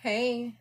Hey.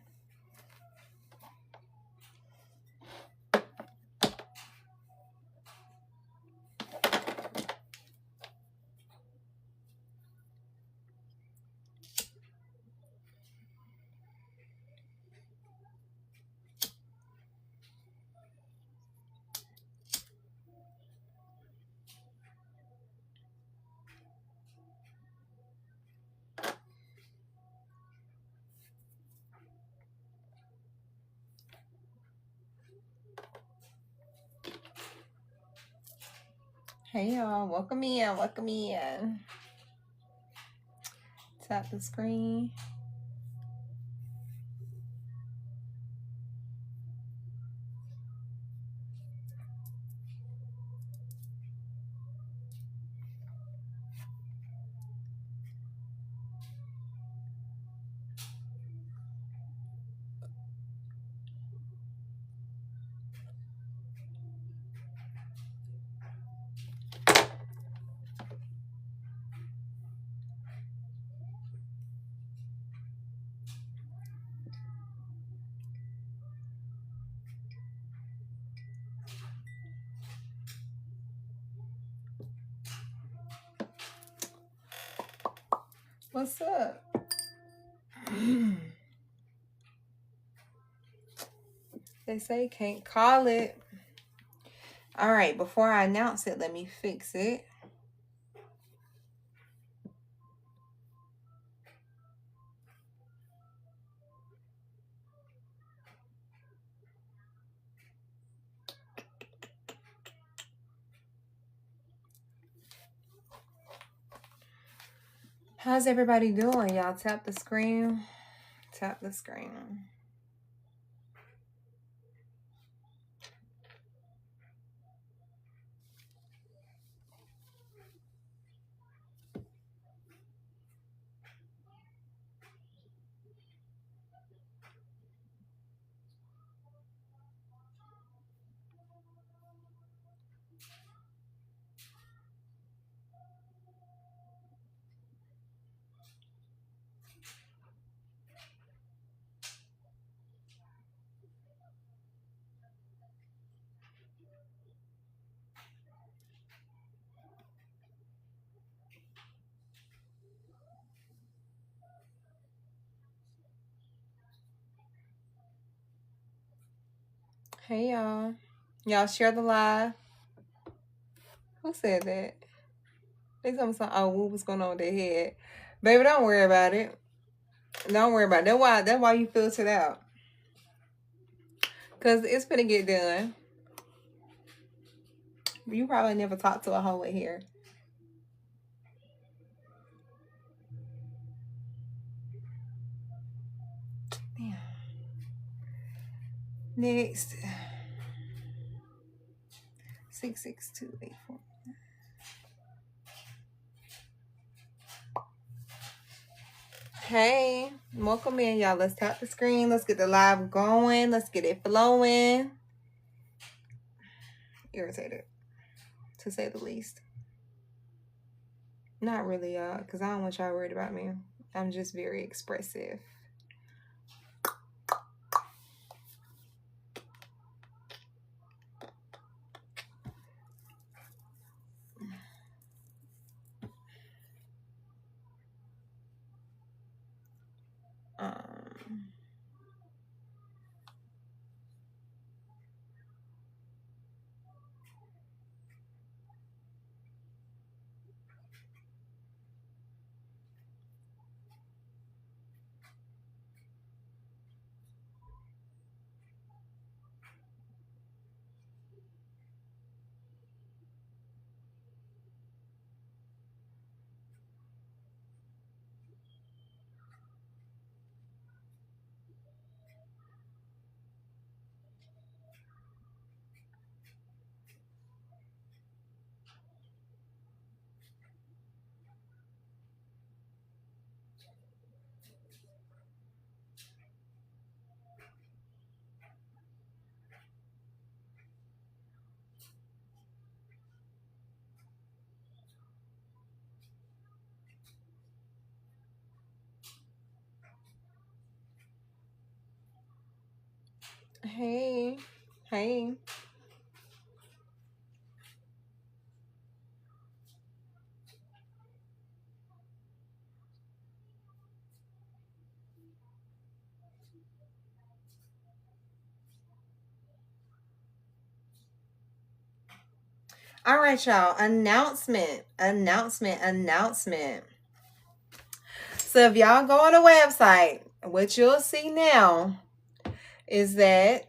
Hey y'all, welcome in, welcome in. Tap the screen. What's up? They say can't call it. All right, before I announce it, let me fix it. How's everybody doing? Y'all tap the screen. Tap the screen. Hey y'all. Y'all share the live. Who said that? They told me something. Oh, what was going on with their head? Baby, don't worry about it. Don't worry about it. That's why you filtered out. Cause it's gonna get done. You probably never talked to a hoe in here. Damn. Next. 66284. Hey, welcome in, y'all. Let's tap the screen. Let's get the live going. Let's get it flowing. Irritated, to say the least. Not really, y'all, because I don't want y'all worried about me. I'm just very expressive. Um, Hey. Hey. All right, y'all. Announcement. Announcement. Announcement. So if y'all go on the website, what you'll see now is that,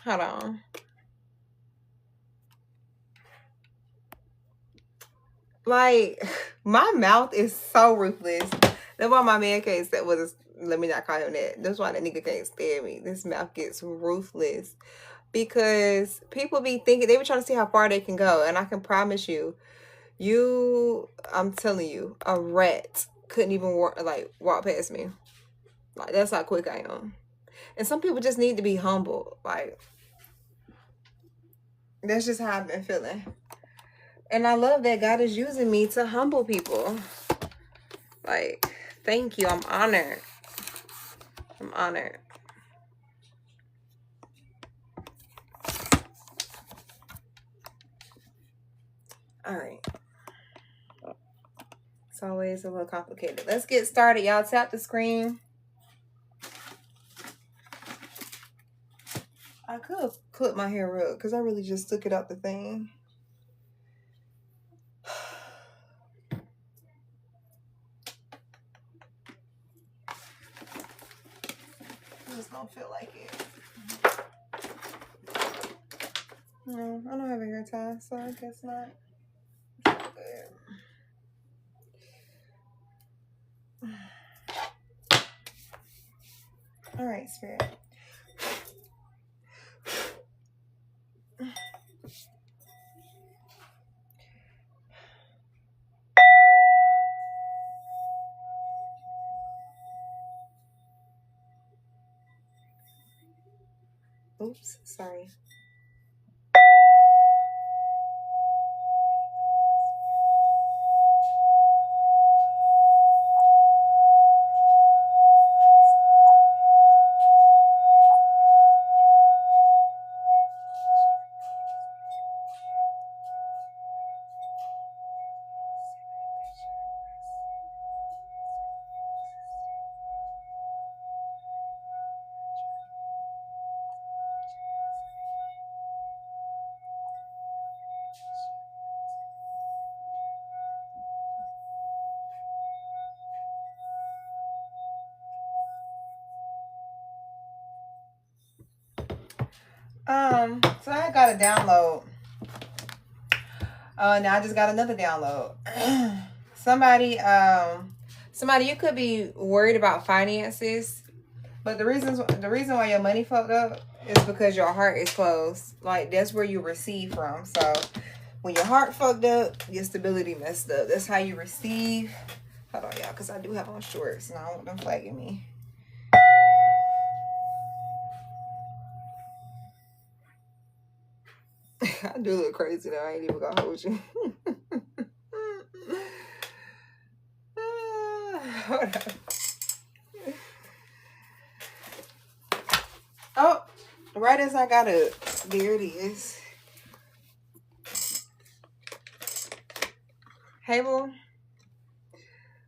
hold on. Like, my mouth is so ruthless. That's why my man can't stand, let me not call him that. That's why that nigga can't stand me. This mouth gets ruthless. Because people be thinking, they be trying to see how far they can go. And I can promise you, I'm telling you, a rat couldn't even walk past me. Like, that's how quick I am. And some people just need to be humble. Like, that's just how I've been feeling. And I love that God is using me to humble people. Like, thank you. I'm honored. I'm honored. All right. It's always a little complicated. Let's get started. Y'all tap the screen. I could have clipped my hair up because I really just took it out the thing. I just don't feel like it. No, I don't have a hair tie, so I guess not. Good. All right, Spirit. Oops, sorry. So I got a download. Now I just got another download. somebody, you could be worried about finances, but the reason why your money fucked up is because your heart is closed. Like, that's where you receive from. So when your heart fucked up, your stability messed up. That's how you receive. Hold on, y'all, because I do have on shorts and I don't want them flagging me. I do look crazy though. I ain't even gonna hold you. Hold on. Oh, right as I got up, there it is. Hey, boo.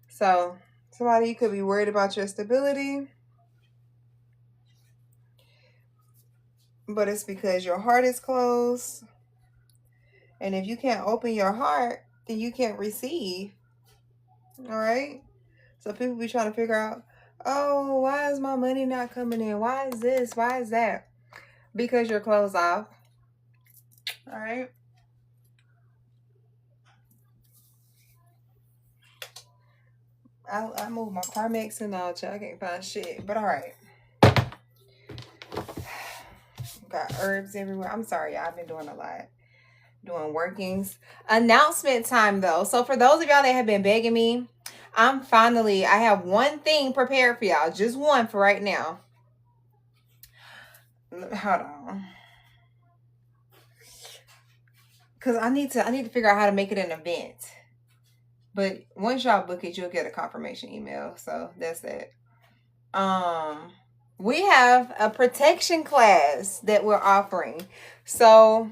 So, somebody, you could be worried about your stability, but it's because your heart is closed. And if you can't open your heart, then you can't receive. All right? So people be trying to figure out, oh, why is my money not coming in? Why is this? Why is that? Because you're closed off. All right? I moved my Carmex and all, I can't find shit. But all right. Got herbs everywhere. I'm sorry, y'all. I've been doing a lot. Doing workings. Announcement time, though. So for those of y'all that have been begging me, I have one thing prepared for y'all. Just one for right now. Hold on. Because I need to figure out how to make it an event. But once y'all book it, you'll get a confirmation email. So that's it. we have a protection class that we're offering. So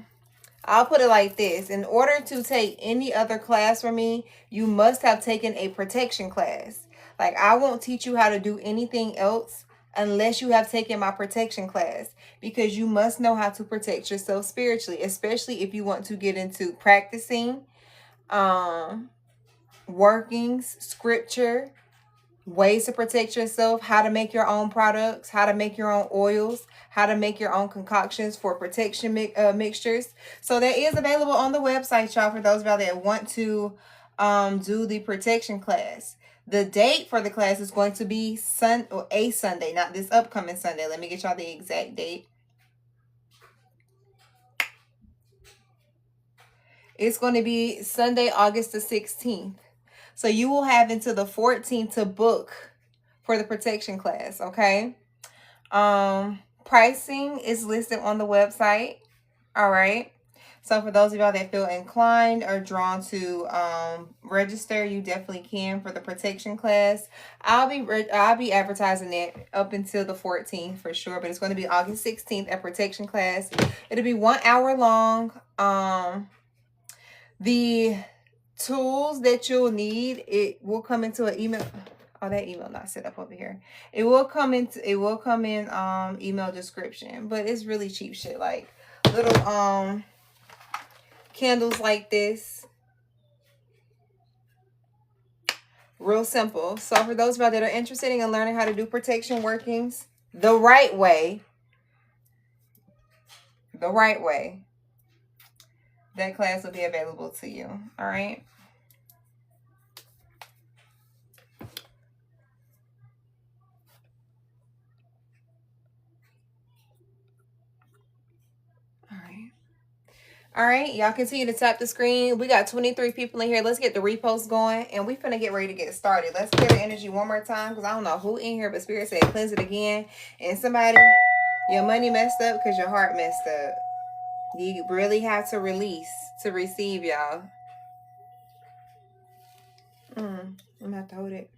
I'll put it like this. In order to take any other class from me, you must have taken a protection class. Like, I won't teach you how to do anything else unless you have taken my protection class, because you must know how to protect yourself spiritually, especially if you want to get into practicing workings, scripture, ways to protect yourself, how to make your own products, how to make your own oils, how to make your own concoctions for protection mixtures. So that is available on the website, y'all, for those of y'all that want to do the protection class. The date for the class is going to be a Sunday, not this upcoming Sunday. Let me get y'all the exact date. It's going to be Sunday, August the 16th. So you will have until the 14th to book for the protection class, okay? Pricing is listed on the website. All right. So for those of y'all that feel inclined or drawn to register, you definitely can for the protection class. I'll be advertising it up until the 14th for sure, but it's going to be August 16th at protection class. It'll be 1 hour long. The tools that you'll need, it will come into an email. Oh, that email not set up over here. It will come in email description, but it's really cheap shit, like little candles like this. Real simple. So for those of y'all that are interested in learning how to do protection workings the right way, that class will be available to you. All right. All right, y'all continue to tap the screen. We got 23 people in here. Let's get the repost going, and we finna get ready to get started. Let's clear the energy one more time, because I don't know who in here, but Spirit said cleanse it again. And somebody, your money messed up because your heart messed up. You really have to release to receive, y'all. I'm gonna have to hold it.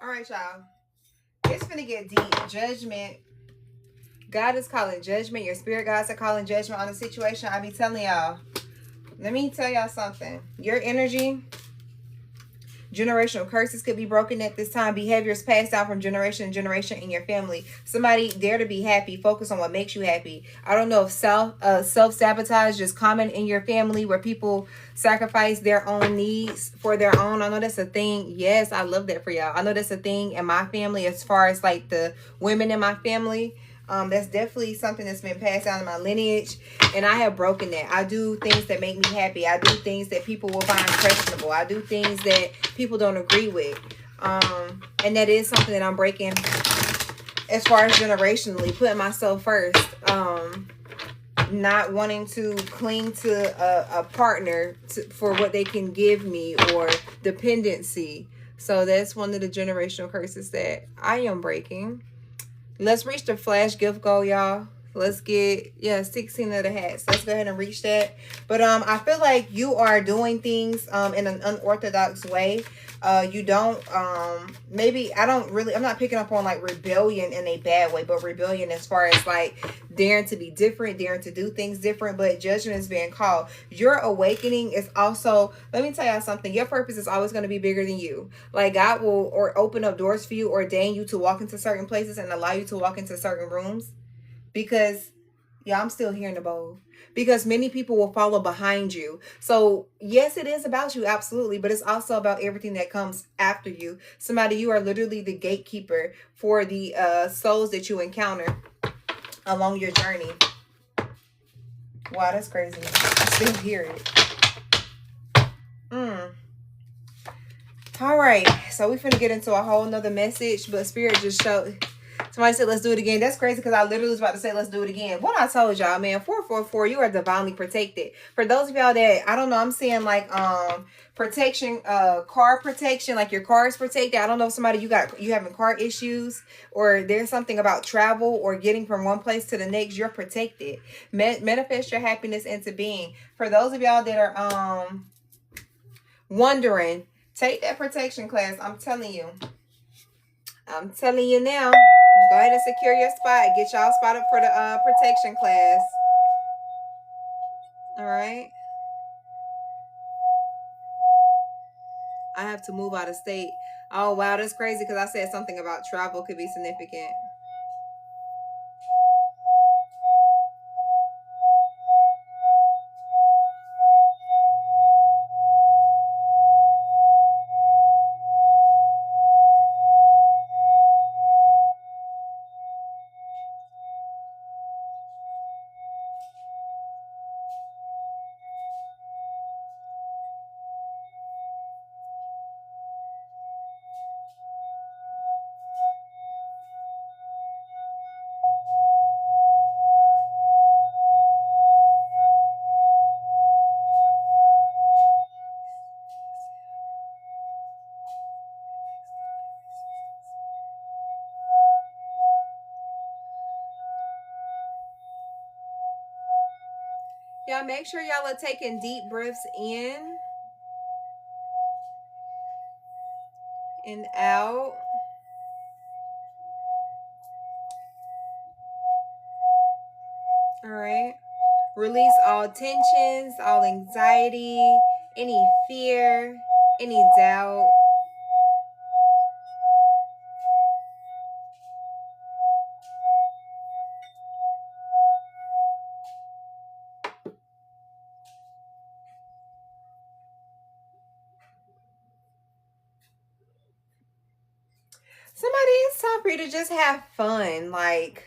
All right, y'all. It's finna get deep. Judgment. God is calling judgment. Your spirit guides are calling judgment on the situation. I be telling y'all. Let me tell y'all something. Your energy, generational curses could be broken at this time. Behaviors passed down from generation to generation in your family. Somebody dare to be happy. Focus on what makes you happy. I don't know if self-sabotage is common in your family, where people sacrifice their own needs for their own. I know that's a thing. Yes, I love that for y'all. I know that's a thing in my family, as far as like the women in my family. That's definitely something that's been passed down in my lineage, and I have broken that. I do things that make me happy. I do things that people will find questionable. I do things that people don't agree with, and that is something that I'm breaking as far as generationally, putting myself first, not wanting to cling to a partner for what they can give me, or dependency. So that's one of the generational curses that I am breaking. Let's reach the flash gift goal, y'all. Let's get 16 of the hats. Let's go ahead and reach that. But I feel like you are doing things in an unorthodox way. You don't maybe I'm not picking up on like rebellion in a bad way, but rebellion as far as like daring to be different, daring to do things different, but judgment is being called. Your awakening is also, let me tell y'all something, your purpose is always going to be bigger than you. Like, God will or open up doors for you, ordain you to walk into certain places and allow you to walk into certain rooms, because I'm still hearing the bowl. Because many people will follow behind you. So yes, it is about you, absolutely, but it's also about everything that comes after you. Somebody, you are literally the gatekeeper for the souls that you encounter along your journey. Wow, that's crazy. I still hear it. All right, so we finna get into a whole nother message, but Spirit just showed. Somebody said, let's do it again. That's crazy because I literally was about to say, let's do it again. What I told y'all, man, 444, you are divinely protected. For those of y'all that, I don't know, I'm seeing like protection, car protection, like your car is protected. I don't know if somebody you having car issues or there's something about travel or getting from one place to the next, you're protected. Manifest your happiness into being. For those of y'all that are wondering, take that protection class. I'm telling you now. Go ahead and secure your spot. Get y'all spot up for the protection class. All right. I have to move out of state. Oh, wow. That's crazy because I said something about travel could be significant. Y'all make sure y'all are taking deep breaths in and out. All right. Release all tensions, all anxiety, any fear, any doubt. Somebody, it's time for you to just have fun. Like,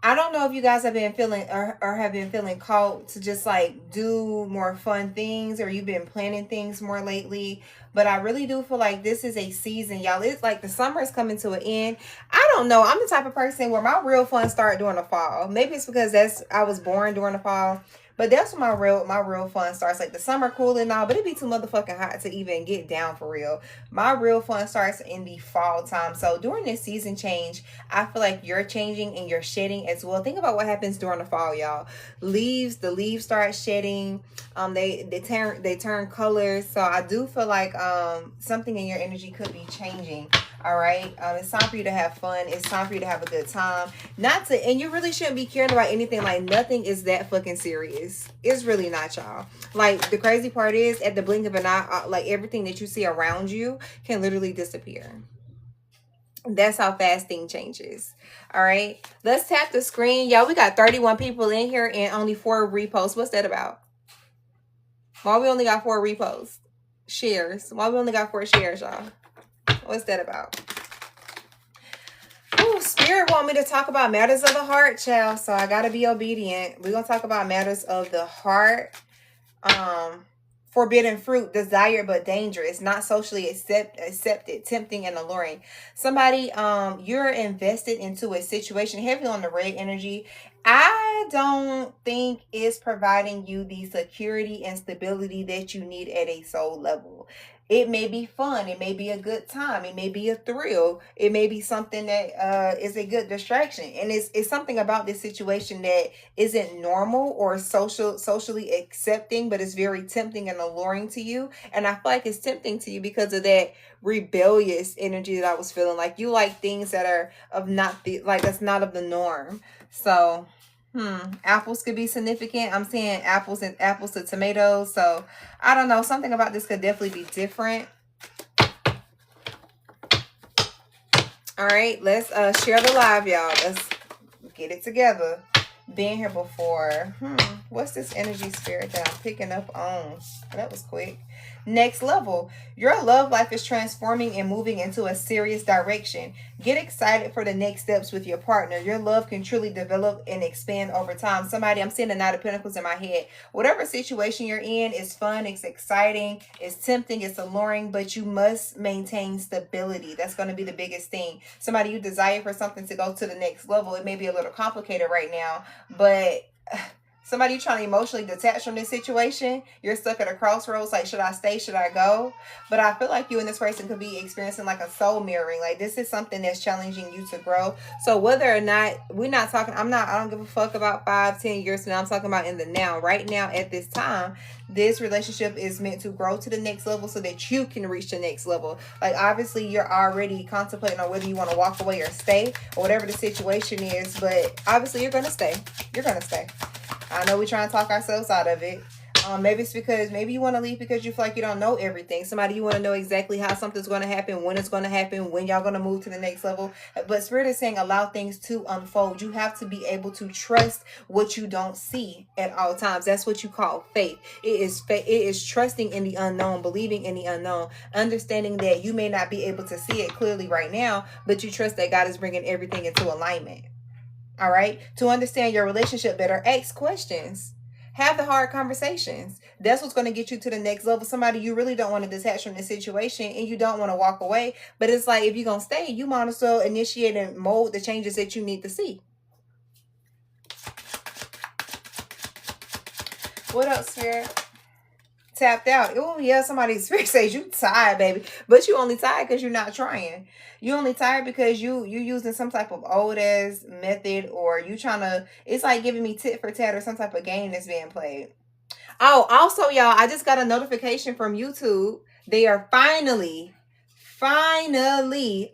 I don't know if you guys have been feeling or have been feeling called to just like do more fun things or you've been planning things more lately. But I really do feel like this is a season, y'all. It's like the summer is coming to an end. I don't know. I'm the type of person where my real fun started during the fall. Maybe it's because I was born during the fall. But that's when my real fun starts. Like the summer cool and all, but it'd be too motherfucking hot to even get down for real. My real fun starts in the fall time. So during this season change, I feel like you're changing and you're shedding as well. Think about what happens during the fall, y'all. The leaves start shedding. They turn colors. So I do feel like something in your energy could be changing. All right. It's time for you to have fun. It's time for you to have a good time. And you really shouldn't be caring about anything. Like nothing is that fucking serious. It's really not, y'all. Like the crazy part is at the blink of an eye, like everything that you see around you can literally disappear. That's how fast thing changes. All right. Let's tap the screen. Y'all, we got 31 people in here and only 4 reposts. What's that about? Why we only got 4 reposts? Shares. Why we only got 4 shares, y'all? What's that about? Oh, Spirit want me to talk about matters of the heart, child. So I gotta be obedient. We're gonna talk about matters of the heart. Forbidden fruit, desired but dangerous, not socially accepted, tempting and alluring. Somebody, you're invested into a situation heavy on the red energy. I don't think it's providing you the security and stability that you need at a soul level. It may be fun. It may be a good time. It may be a thrill. It may be something that is a good distraction. And it's something about this situation that isn't normal or socially accepting, but it's very tempting and alluring to you. And I feel like it's tempting to you because of that rebellious energy that I was feeling. Like you like things that are that's not of the norm. So apples could be significant. I'm seeing apples to tomatoes. So I don't know. Something about this could definitely be different. All right, let's share the live, y'all. Let's get it together. Been here before. What's this energy, Spirit, that I'm picking up on? That was quick. next level. Your love life is transforming and moving into a serious direction. Get excited for the next steps with your partner. Your love can truly develop and expand over time. Somebody, I'm seeing the Knight of Pentacles in my head. Whatever situation you're in is fun, it's exciting, it's tempting, it's alluring, but you must maintain stability. That's going to be the biggest thing. Somebody, you desire for something to go to the next level. It may be a little complicated right now, but somebody, you trying to emotionally detach from this situation. You're stuck at a crossroads. Like, should I stay? Should I go? But I feel like you and this person could be experiencing like a soul mirroring. Like, this is something that's challenging you to grow. So whether or not, we're not talking, I don't give a fuck about 5-10 years from now. I'm talking about in the now. Right now, at this time, this relationship is meant to grow to the next level so that you can reach the next level. Like, obviously, you're already contemplating on whether you want to walk away or stay, or whatever the situation is. But obviously, you're going to stay. You're going to stay. I know we're trying to talk ourselves out of it. Maybe it's because maybe you want to leave because you feel like you don't know everything. Somebody, you want to know exactly how something's going to happen, when it's going to happen, when y'all going to move to the next level. But Spirit is saying allow things to unfold. You have to be able to trust what you don't see at all times. That's what you call faith. It is trusting in the unknown, believing in the unknown, understanding that you may not be able to see it clearly right now, but you trust that God is bringing everything into alignment. All right. To understand your relationship better, ask questions. Have the hard conversations. That's what's going to get you to the next level. Somebody, you really don't want to detach from the situation and you don't want to walk away. But it's like, if you're going to stay, you might as well initiate and mold the changes that you need to see. What else, Spirit? Tapped out. Oh yeah, somebody's Spirit says you tired, baby. But you only tired because you're not trying. You only tired because you using some type of old ass method, or you trying to, it's like giving me tit for tat or some type of game that's being played. Oh, also, y'all, I just got a notification from YouTube. They are finally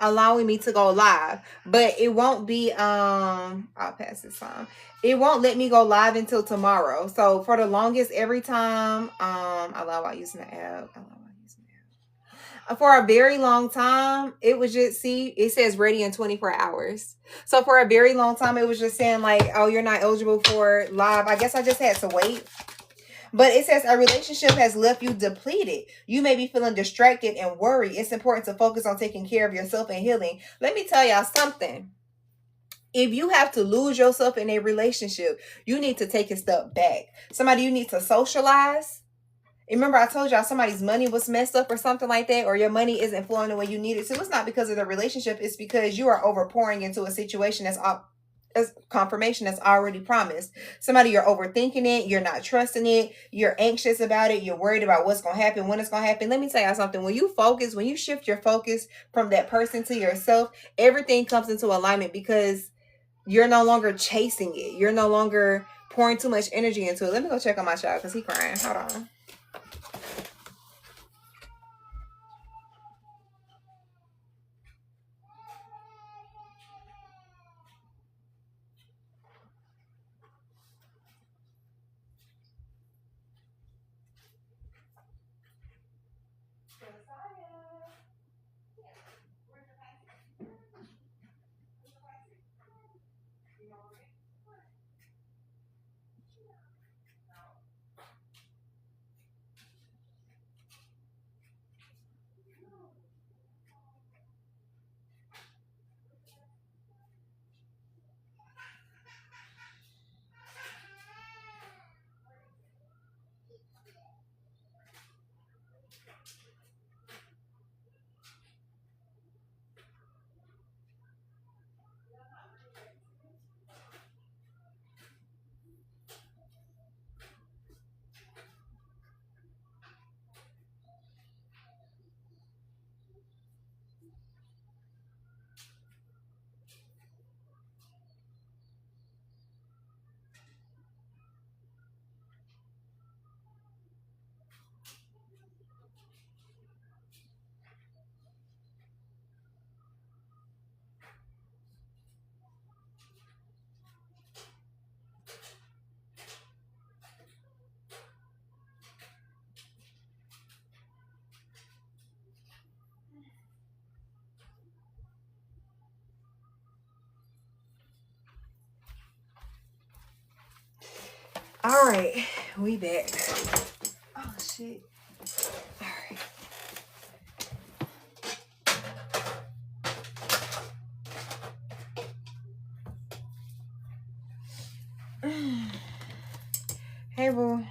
allowing me to go live, but it won't be I'll pass this time. It won't let me go live until tomorrow. So for the longest, every time allow while using the app, for a very long time, it was just, see, it says ready in 24 hours. So for a very long time, it was just saying like, oh, you're not eligible for live. I guess I just had to wait. But it says a relationship has left you depleted. You may be feeling distracted and worried. It's important to focus on taking care of yourself and healing. Let me tell y'all something. If you have to lose yourself in a relationship, you need to take a step back. Somebody, you need to socialize. Remember, I told y'all somebody's money was messed up or something like that, or your money isn't flowing the way you need it to. It's not because of the relationship. It's because you are overpouring into a situation that's as confirmation that's already promised. Somebody, you're overthinking it, you're not trusting it, you're anxious about it, you're worried about what's going to happen, when it's going to happen. Let me tell y'all something. When you shift your focus from that person to yourself, everything comes into alignment because you're no longer chasing it. You're no longer pouring too much energy into it. Let me go check on my child because he's crying. Hold on. All right, we back. Oh shit. Hey, boo.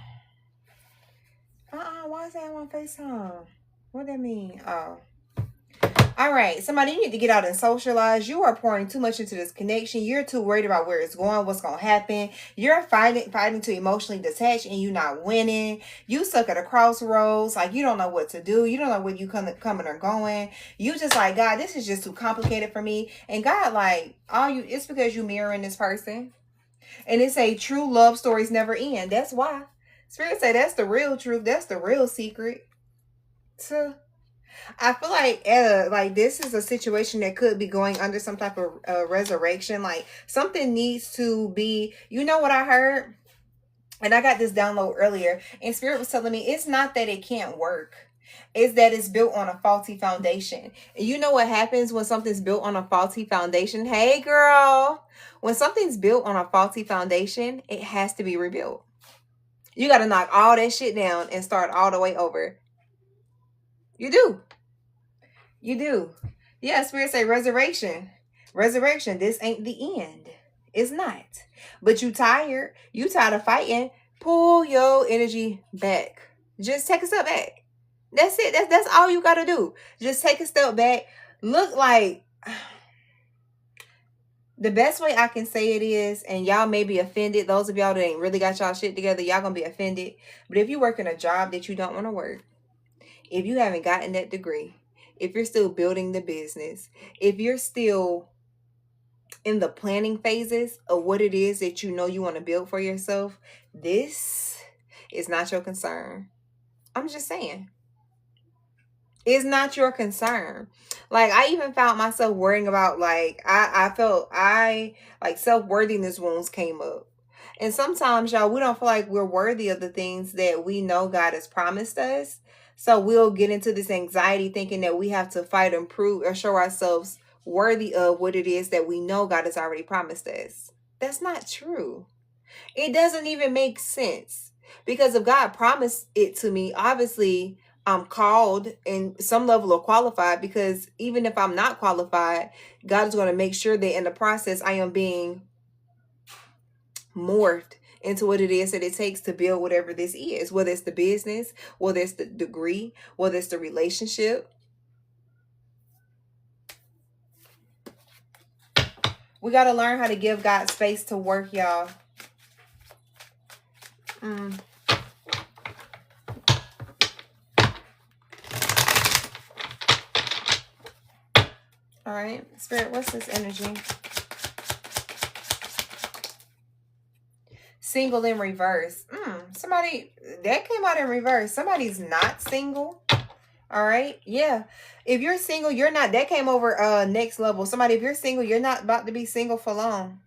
Why is that on FaceTime? What that mean? Oh. All right, somebody, you need to get out and socialize. You are pouring too much into this connection. You're too worried about where it's going, what's going to happen. You're fighting to emotionally detach, and you're not winning. You stuck at a crossroads, like you don't know what to do. You don't know where you coming or going. You just like, God, this is just too complicated for me. And God, like, it's because you mirroring this person. And it say true love stories never end. That's why. Spirit say that's the real truth. That's the real secret. So I feel like this is a situation that could be going under some type of resurrection. Like something needs to be. You know what I heard? And I got this download earlier, and Spirit was telling me it's not that it can't work. It's that it's built on a faulty foundation. And you know what happens when something's built on a faulty foundation? Hey, girl. When something's built on a faulty foundation, it has to be rebuilt. You got to knock all that shit down and start all the way over. You do. You do. Yeah, Spirit say resurrection. Resurrection. This ain't the end. It's not. But you tired. You tired of fighting. Pull your energy back. Just take a step back. That's it. That's all you got to do. Just take a step back. Look like the best way I can say it is, and y'all may be offended. Those of y'all that ain't really got y'all shit together, y'all gonna be offended. But if you work in a job that you don't want to work, if you haven't gotten that degree, if you're still building the business, if you're still in the planning phases of what it is that you know you want to build for yourself, this is not your concern. I'm just saying. It's not your concern. Like I even found myself worrying about I felt self-worthiness wounds came up. And sometimes y'all, we don't feel like we're worthy of the things that we know God has promised us. So we'll get into this anxiety thinking that we have to fight and prove or show ourselves worthy of what it is that we know God has already promised us. That's not true. It doesn't even make sense. Because if God promised it to me, obviously I'm called in some level of qualified, because even if I'm not qualified, God is going to make sure that in the process I am being morphed into what it is that it takes to build whatever this is, whether it's the business, whether it's the degree, whether it's the relationship. We got to learn how to give God space to work, y'all. All right, Spirit, what's this energy? Single in reverse. Somebody that came out in reverse. Somebody's not single. All right. Yeah. If you're single, you're not. That came over next level. Somebody, if you're single, you're not about to be single for long.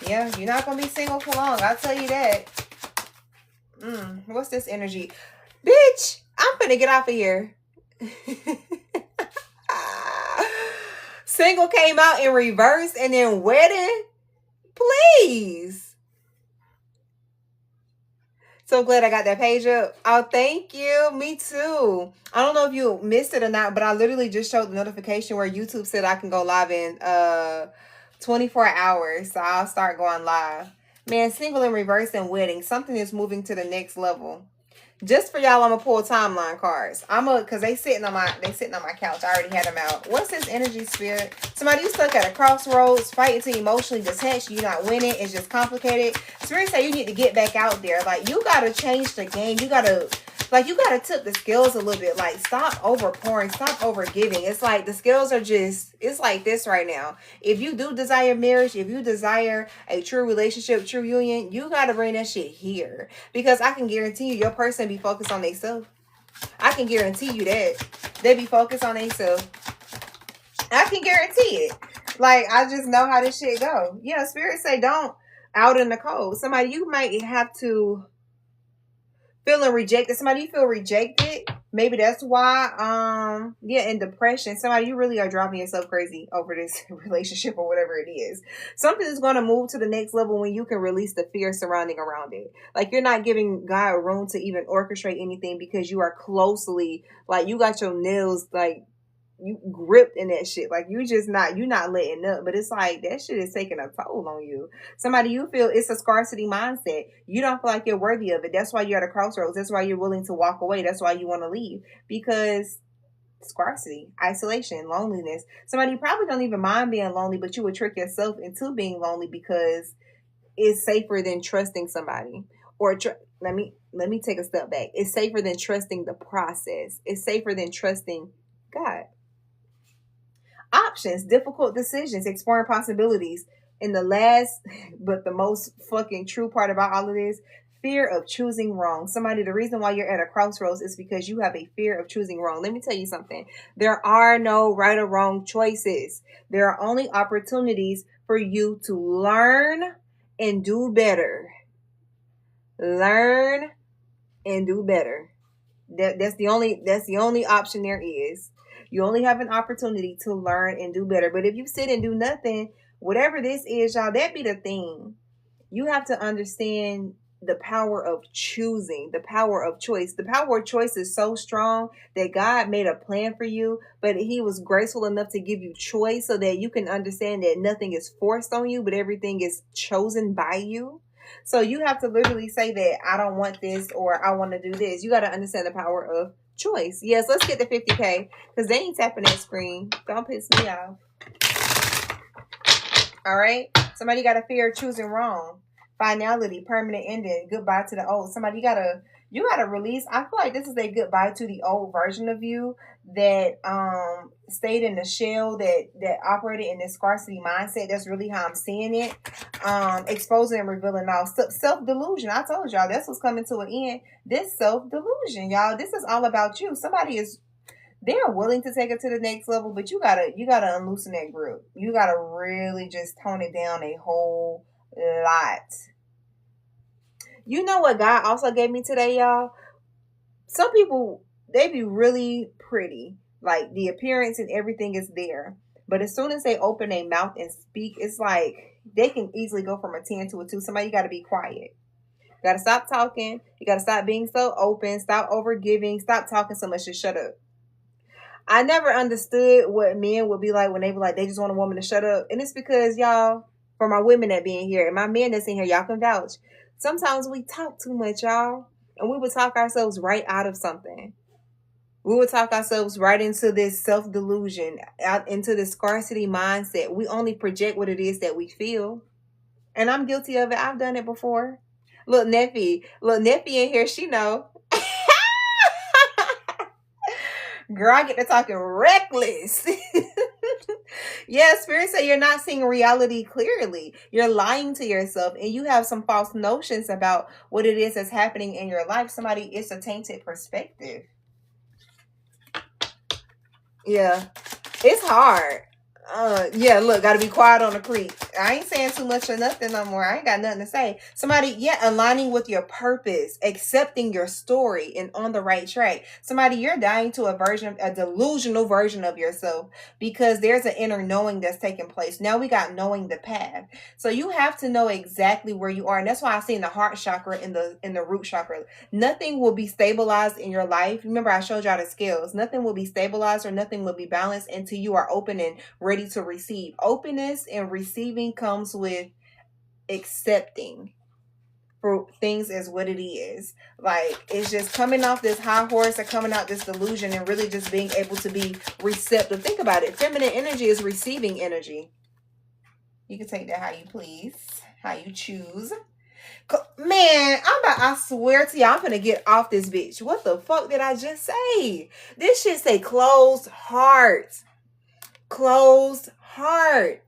Yeah, you're not gonna be single for long. I'll tell you that. What's this energy? Bitch, I'm finna get off of here. Single came out in reverse and then wedding. Please. So glad I got that page up. Oh, thank you. Me too. I don't know if you missed it or not, but I literally just showed the notification where YouTube said I can go live in 24 hours. So I'll start going live. Man, single in reverse and wedding. Something is moving to the next level. Just for y'all, I'm gonna pull timeline cards. Cause they sitting on my couch. I already had them out. What's this energy, Spirit? Somebody, you stuck at a crossroads, fighting to emotionally detached. You're not winning. It's just complicated. Spirit say you need to get back out there. Like you gotta change the game. You gotta tip the scales a little bit. Like stop over pouring, stop over giving. It's like the scales are just, it's like this right now. If you do desire marriage, if you desire a true relationship, true union, you gotta bring that shit here. Because I can guarantee you, your person be focused on themselves. I can guarantee you that. They be focused on themselves. I can guarantee it. Like, I just know how this shit go. Yeah, Spirit say don't out in the cold. Somebody, you might have to feeling rejected. Somebody, you feel rejected Maybe that's why, yeah, and depression. Somebody, you really are driving yourself crazy over this relationship or whatever it is. Something is going to move to the next level when you can release the fear surrounding around it. Like, you're not giving God room to even orchestrate anything because you are closely, like, you got your nails, like, you gripped in that shit. Like, you're not letting up. But it's like, that shit is taking a toll on you. Somebody, you feel it's a scarcity mindset. You don't feel like you're worthy of it. That's why you're at a crossroads. That's why you're willing to walk away. That's why you want to leave. Because scarcity, isolation, loneliness. Somebody, you probably don't even mind being lonely, but you would trick yourself into being lonely because it's safer than trusting somebody. Or let me take a step back. It's safer than trusting the process. It's safer than trusting God. Options, difficult decisions, exploring possibilities. And the last, but the most fucking true part about all of this, fear of choosing wrong. Somebody, the reason why you're at a crossroads is because you have a fear of choosing wrong. Let me tell you something. There are no right or wrong choices. There are only opportunities for you to learn and do better. Learn and do better. That's the only option there is. You only have an opportunity to learn and do better. But if you sit and do nothing, whatever this is, y'all, that be the thing. You have to understand the power of choosing, the power of choice. The power of choice is so strong that God made a plan for you, but he was graceful enough to give you choice so that you can understand that nothing is forced on you, but everything is chosen by you. So you have to literally say that I don't want this or I want to do this. You got to understand the power of choice. Yes, let's get the 50K because they ain't tapping that screen. Don't piss me off. All right. Somebody got a fear of choosing wrong. Finality, permanent ending, goodbye to the old. Somebody you gotta release. I feel like this is a goodbye to the old version of you that stayed in the shell, that operated in this scarcity mindset. That's really how I'm seeing it. Exposing and revealing all self delusion. I told y'all that's what's coming to an end. This self delusion, y'all. This is all about you. They're willing to take it to the next level, but you gotta unloosen that grip. You gotta really just tone it down a whole lot. You know what God also gave me today, y'all? Some people, they be really pretty. Like, the appearance and everything is there. But as soon as they open their mouth and speak, it's like they can easily go from a 10 to a 2. Somebody got to be quiet. You got to stop talking. You got to stop being so open. Stop over giving. Stop talking so much. Just shut up. I never understood what men would be like when they be like, they just want a woman to shut up. And it's because, y'all, for my women that be in here and my men that's in here, y'all can vouch. Sometimes we talk too much, y'all. And we would talk ourselves right out of something. We would talk ourselves right into this self-delusion, out into this scarcity mindset. We only project what it is that we feel. And I'm guilty of it. I've done it before. Little Neffy in here, she know. Girl, I get to talking reckless. Yeah, Spirit say you're not seeing reality clearly. You're lying to yourself and you have some false notions about what it is that's happening in your life. Somebody, it's a tainted perspective. Yeah, it's hard. Yeah, look, gotta be quiet on the creek. I ain't saying too much or nothing no more. I ain't got nothing to say. Somebody, yeah, aligning with your purpose, accepting your story and on the right track. Somebody, you're dying to a delusional version of yourself because there's an inner knowing that's taking place. Now we got knowing the path. So you have to know exactly where you are. And that's why I see in the heart chakra and the root chakra. Nothing will be stabilized in your life. Remember, I showed y'all the scales. Nothing will be stabilized or nothing will be balanced until you are open and ready to receive. Openness and receiving comes with accepting for things as what it is. Like, it's just coming off this high horse or coming out this delusion and really just being able to be receptive. Think about it. Feminine energy is receiving energy. You can take that how you please, how you choose. Man, I swear to y'all, I'm gonna get off this bitch. What the fuck did I just say? This shit say closed heart. Closed heart.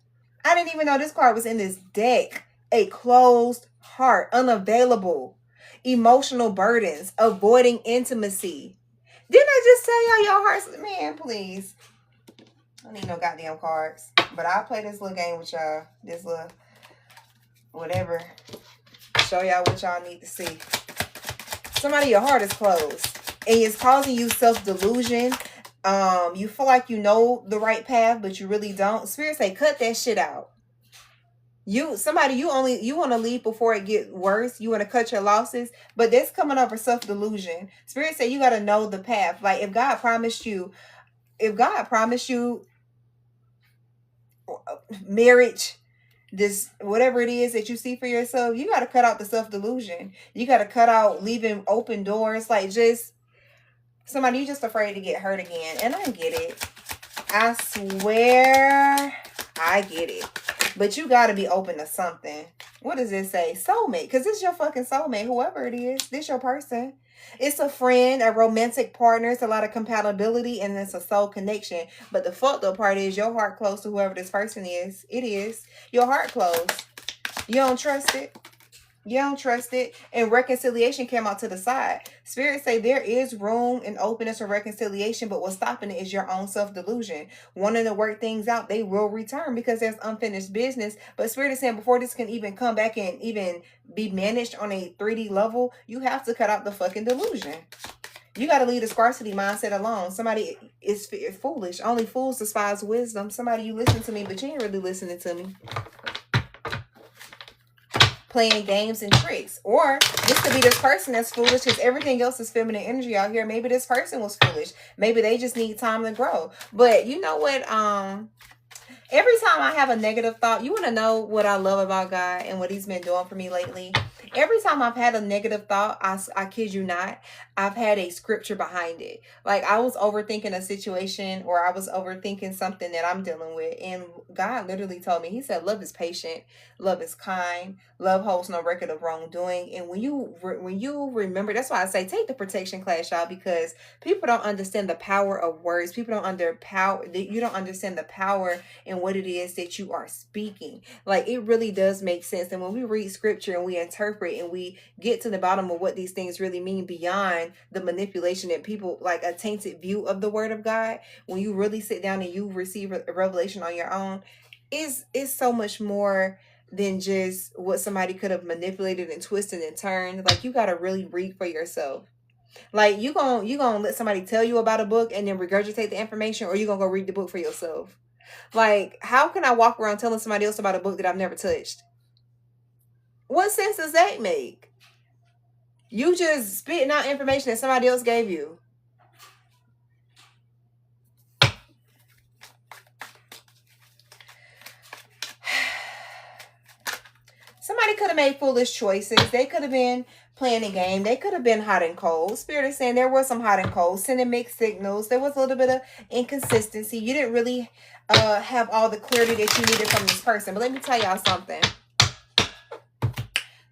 I didn't even know this card was in this deck. A closed heart, unavailable, emotional burdens, avoiding intimacy. Didn't I just tell y'all your hearts? Man, please. I don't need no goddamn cards. But I'll play this little game with y'all. This little whatever. Show y'all what y'all need to see. Somebody, your heart is closed. And it's causing you self-delusion. You feel like you know the right path, but you really don't. Spirit say, cut that shit out. You want to leave before it get worse. You want to cut your losses, but this coming over self-delusion. Spirit say you got to know the path. Like if God promised you marriage, this whatever it is that you see for yourself, you got to cut out the self-delusion. You got to cut out leaving open doors. Like just somebody, you just afraid to get hurt again. And I get it. I swear I get it. But you got to be open to something. What does it say? Soulmate. Because it's your fucking soulmate. Whoever it is. This your person. It's a friend, a romantic partner. It's a lot of compatibility. And it's a soul connection. But the fucked up part is your heart closed to whoever this person is. It is. Your heart closed. You don't trust it. You don't trust it. And reconciliation came out to the side. Spirit say there is room and openness for reconciliation, but what's stopping it is your own self-delusion. Wanting to work things out, they will return because there's unfinished business. But Spirit is saying before this can even come back and even be managed on a 3D level, you have to cut out the fucking delusion. You got to leave the scarcity mindset alone. Somebody is foolish. Only fools despise wisdom. Somebody, you listen to me, but you ain't really listening to me. Playing games and tricks. Or this could be this person that's foolish because everything else is feminine energy out here. Maybe this person was foolish. Maybe they just need time to grow. But you know what? Every time I have a negative thought, you want to know what I love about God and what he's been doing for me lately? Every time I've had a negative thought, I kid you not, I've had a scripture behind it. Like I was overthinking a situation or I was overthinking something that I'm dealing with. And God literally told me, he said, love is patient, love is kind, love holds no record of wrongdoing. And when you remember, that's why I say take the protection class, y'all, because people don't understand the power of words. People don't you don't understand the power and what it is that you are speaking. Like it really does make sense. And when we read scripture and we interpret and we get to the bottom of what these things really mean beyond the manipulation that people like a tainted view of the word of God, when you really sit down and you receive a revelation on your own, is so much more than just what somebody could have manipulated and twisted and turned. Like you got to really read for yourself. Like you gonna let somebody tell you about a book and then regurgitate the information, or you gonna go read the book for yourself? Like, how can I walk around telling somebody else about a book that I've never touched? What sense does that make? You just spitting out information that somebody else gave you. Somebody could have made foolish choices. They could have been playing a game. They could have been hot and cold. Spirit is saying there was some hot and cold, sending mixed signals. There was a little bit of inconsistency. You didn't really have all the clarity that you needed from this person. But let me tell y'all something.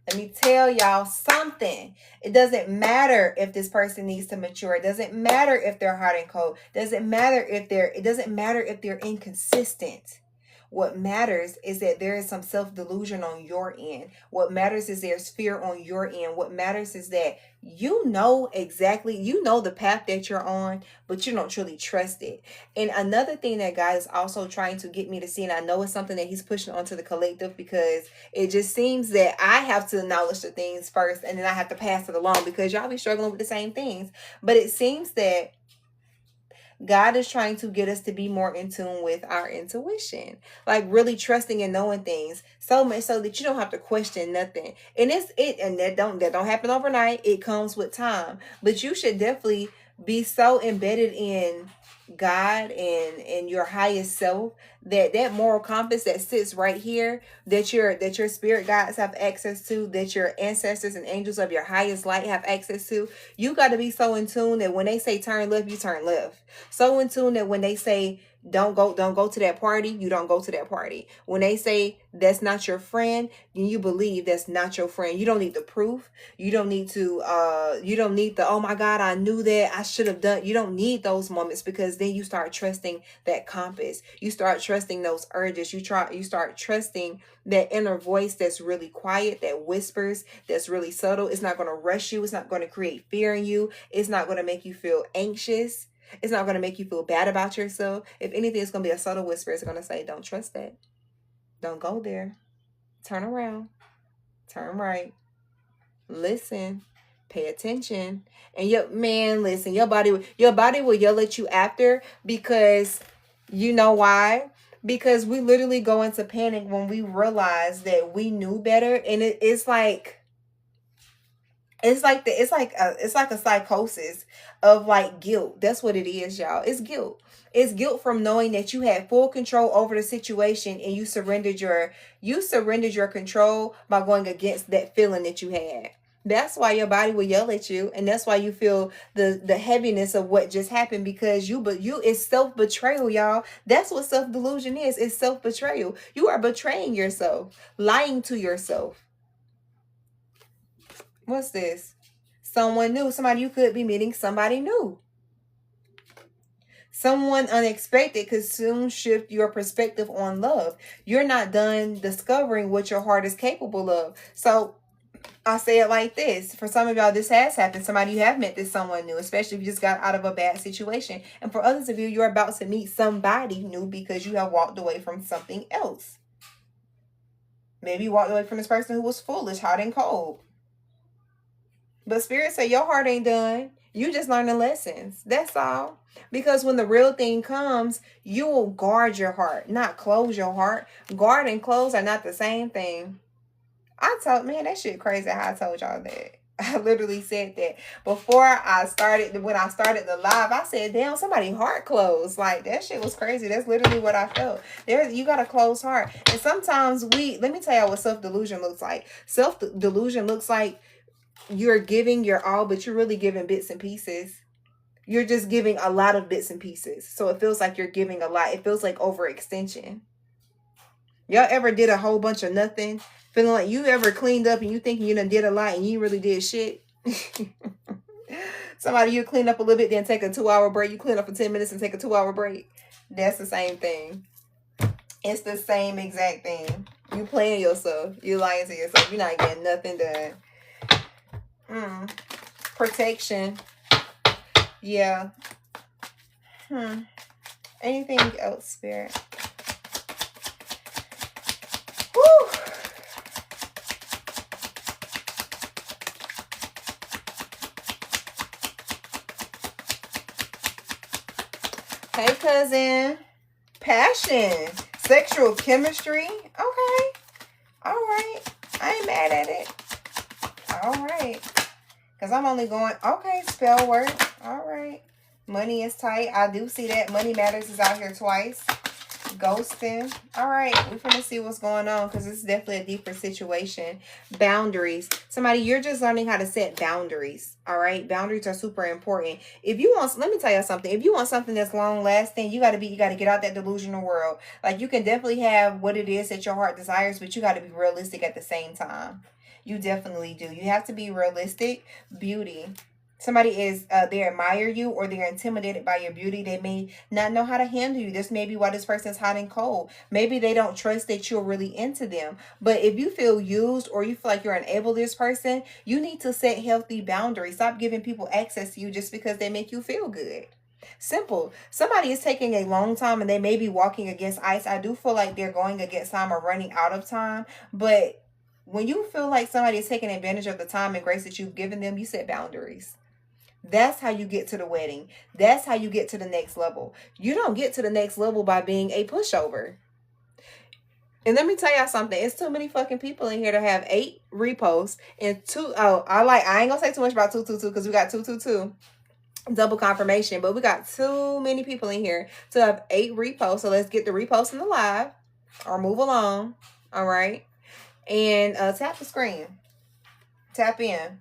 Let me tell y'all something. It doesn't matter if this person needs to mature. It doesn't matter if they're hot and cold. It doesn't matter if they're inconsistent. What matters is that there is some self-delusion on your end. What matters is there's fear on your end. What matters is that you know the path that you're on, but you don't truly trust it. And another thing that God is also trying to get me to see, and I know it's something that he's pushing onto the collective, because it just seems that I have to acknowledge the things first and then I have to pass it along because y'all be struggling with the same things. But it seems that God is trying to get us to be more in tune with our intuition, like really trusting and knowing things so much so that you don't have to question nothing. And that don't happen overnight. It comes with time, but you should definitely be so embedded in God and your highest self that moral compass that sits right here, that your spirit guides have access to, that your ancestors and angels of your highest light have access to. You got to be so in tune that when they say turn left, you turn left. So in tune that when they say don't go to that party, you don't go to that party. When they say that's not your friend, then you believe that's not your friend. You don't need the proof. You don't need the oh my God, I knew that, I should have done. You don't need those moments, because then you start trusting that compass. You start trusting those urges. You start trusting that inner voice that's really quiet, that whispers, that's really subtle. It's not going to rush you. It's not going to create fear in you. It's not going to make you feel anxious. It's not going to make you feel bad about yourself. If anything, it's going to be a subtle whisper. It's going to say, don't trust that. Don't go there. Turn around. Turn right. Listen. Pay attention. And listen, your body will yell at you after, because you know why? Because we literally go into panic when we realize that we knew better, and it's like it's like a psychosis of like guilt. That's what it is, y'all. It's guilt. It's guilt from knowing that you had full control over the situation, and you surrendered your control by going against that feeling that you had. That's why your body will yell at you, and that's why you feel the heaviness of what just happened, because you it's self-betrayal, y'all. That's what self-delusion is. It's self-betrayal. You are betraying yourself, lying to yourself. What's this? Someone new. Somebody, you could be meeting somebody new. Someone unexpected could soon shift your perspective on love. You're not done discovering what your heart is capable of. So I say it like this. For some of y'all, this has happened. Somebody, you have met this someone new, especially if you just got out of a bad situation. And for others of you, you're about to meet somebody new because you have walked away from something else. Maybe you walked away from this person who was foolish, hot and cold. But Spirit say your heart ain't done. You just learning lessons. That's all. Because when the real thing comes, you will guard your heart, not close your heart. Guard and close are not the same thing. Man, that shit crazy how I told y'all that. I literally said that before I started. When I started the live, I said, damn, somebody's heart closed. Like, that shit was crazy. That's literally what I felt. You got a closed heart. And sometimes let me tell y'all what self-delusion looks like. Self-delusion looks like you're giving your all, but you're really giving bits and pieces. You're just giving a lot of bits and pieces. So it feels like you're giving a lot. It feels like overextension. Y'all ever did a whole bunch of nothing? Feeling like you ever cleaned up and you thinking you done did a lot and you really did shit? Somebody, you clean up a little bit, then take a 2-hour break. You clean up for 10 minutes and take a 2-hour break. That's the same thing. It's the same exact thing. You playing yourself. You lying to yourself. You're not getting nothing done. Protection. Yeah. Anything else, Spirit? Woo! Hey, cousin. Passion. Sexual chemistry. Okay. All right. I ain't mad at it. All right. Because I'm only going, okay, spell work. All right. Money is tight. I do see that. Money Matters is out here twice. Ghosting. All right. We're going to see what's going on, because it's definitely a deeper situation. Boundaries. Somebody, you're just learning how to set boundaries. All right. Boundaries are super important. If you want, let me tell you something. If you want something that's long lasting, you got to get out that delusional world. Like, you can definitely have what it is that your heart desires, but you got to be realistic at the same time. You definitely do. You have to be realistic. Beauty. Somebody is, they admire you, or they're intimidated by your beauty. They may not know how to handle you. This may be why this person's hot and cold. Maybe they don't trust that you're really into them. But if you feel used, or you feel like you're unable to this person, you need to set healthy boundaries. Stop giving people access to you just because they make you feel good. Simple. Somebody is taking a long time and they may be walking against ice. I do feel like they're going against time or running out of time. But when you feel like somebody is taking advantage of the time and grace that you've given them, you set boundaries. That's how you get to the wedding. That's how you get to the next level. You don't get to the next level by being a pushover. And let me tell y'all something. It's too many fucking people in here to have 8 reposts and I ain't gonna say too much about 222 because we got 222. Double confirmation. But we got too many people in here to have 8 reposts. So let's get the repost in the live or move along. All right. And tap the screen. Tap in.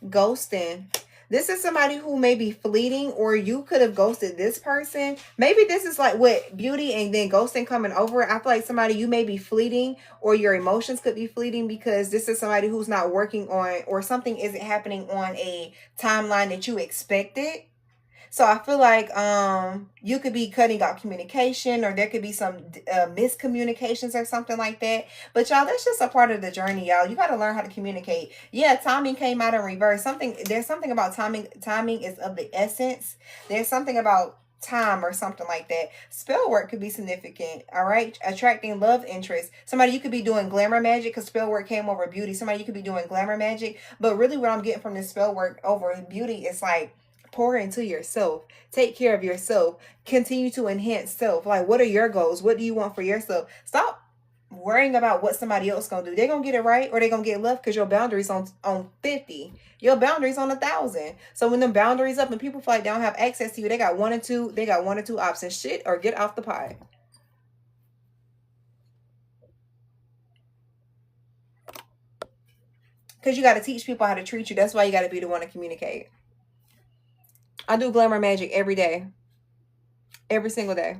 Ghosting. This is somebody who may be fleeting, or you could have ghosted this person. Maybe this is like what beauty and then ghosting coming over. I feel like somebody, you may be fleeting, or your emotions could be fleeting, because this is somebody who's not working on, or something isn't happening on a timeline that you expected. So I feel like you could be cutting out communication, or there could be some miscommunications or something like that. But y'all, that's just a part of the journey, y'all. You got to learn how to communicate. Yeah, timing came out in reverse. There's something about timing. Timing is of the essence. There's something about time or something like that. Spell work could be significant. All right. Attracting love interest. Somebody you could be doing glamour magic because spell work came over beauty. Somebody you could be doing glamour magic. But really what I'm getting from this spell work over beauty is like pour into yourself. Take care of yourself. Continue to enhance self. Like what are your goals? What do you want for yourself? Stop worrying about what somebody else gonna do. They're gonna get it right or they're gonna get left because your boundaries on 50. Your boundaries on 1,000. So when the boundaries up and people feel like they don't have access to you, they got one or two options. Shit or get off the pie. Because you got to teach people how to treat you. That's why you got to be the one to communicate. I do glamour magic every day. Every single day.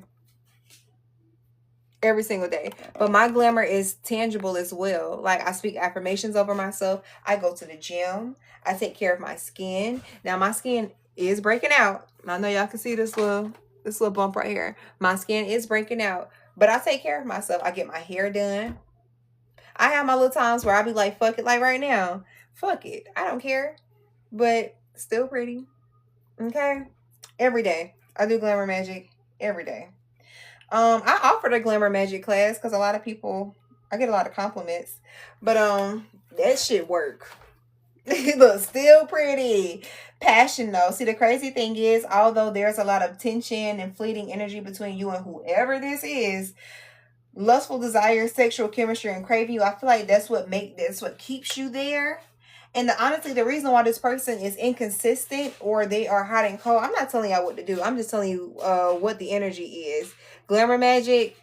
Every single day. But my glamour is tangible as well. Like I speak affirmations over myself. I go to the gym. I take care of my skin. Now my skin is breaking out. I know y'all can see this little bump right here. My skin is breaking out. But I take care of myself. I get my hair done. I have my little times where I be like, fuck it, like right now. Fuck it. I don't care. But still pretty. Okay? Every day. I do glamour magic every day. I offered a glamour magic class because a lot of people, I get a lot of compliments, but that shit work. Look, still pretty. Passion though. See, the crazy thing is, although there's a lot of tension and fleeting energy between you and whoever this is, lustful desire, sexual chemistry, and craving you, I feel like that's what keeps you there. And honestly, the reason why this person is inconsistent or they are hot and cold, I'm not telling y'all what to do. I'm just telling you what the energy is. Glamour magic,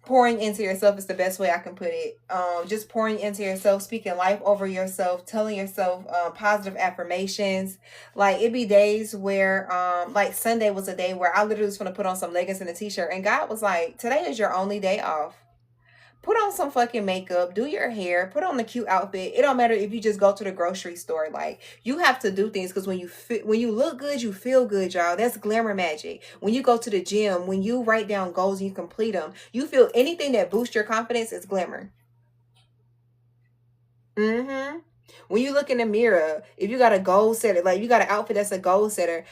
pouring into yourself is the best way I can put it. Just pouring into yourself, speaking life over yourself, telling yourself positive affirmations. Like it be days where like Sunday was a day where I literally was gonna put on some leggings and a t-shirt and God was like, today is your only day off. Put on some fucking makeup, do your hair, put on a cute outfit. It don't matter if you just go to the grocery store. Like you have to do things because when you look good, you feel good, y'all. That's glamour magic. When you go to the gym, when you write down goals and you complete them, you feel anything that boosts your confidence is glamour. Mm-hmm. When you look in the mirror, if you got a goal setter, like you got an outfit that's a goal setter,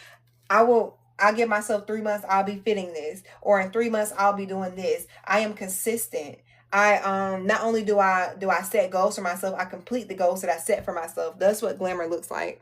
I'll give myself 3 months, I'll be fitting this, or in 3 months I'll be doing this. I am consistent. I not only do I set goals for myself, I complete the goals that I set for myself. That's what glamour looks like.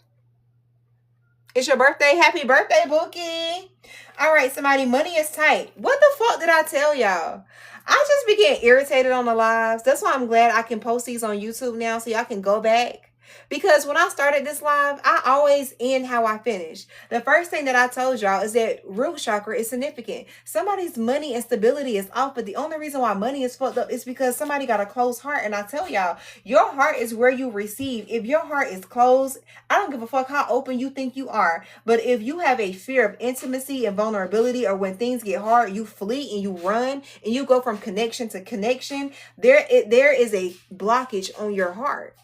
It's your birthday. Happy birthday, Bookie. All right, somebody, money is tight. What the fuck did I tell y'all? I just be getting irritated on the lives. That's why I'm glad I can post these on YouTube now so y'all can go back. Because when I started this live, I always end how I finish. The first thing that I told y'all is that root chakra is significant. Somebody's money and stability is off, but the only reason why money is fucked up is because somebody got a closed heart. And I tell y'all, your heart is where you receive. If your heart is closed, I don't give a fuck how open you think you are. But if you have a fear of intimacy and vulnerability, or when things get hard, you flee and you run and you go from connection to connection, there is a blockage on your heart.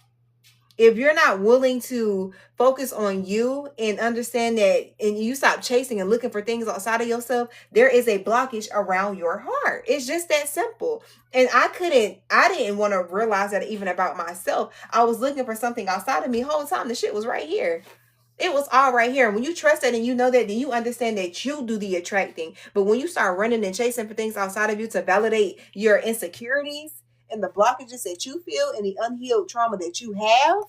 If you're not willing to focus on you and understand that, and you stop chasing and looking for things outside of yourself, there is a blockage around your heart. It's just that simple. And I didn't want to realize that even about myself. I was looking for something outside of me the whole time. The shit was right here. It was all right here. When you trust that and you know that, then you understand that you do the attracting. But when you start running and chasing for things outside of you to validate your insecurities and the blockages that you feel and the unhealed trauma that you have,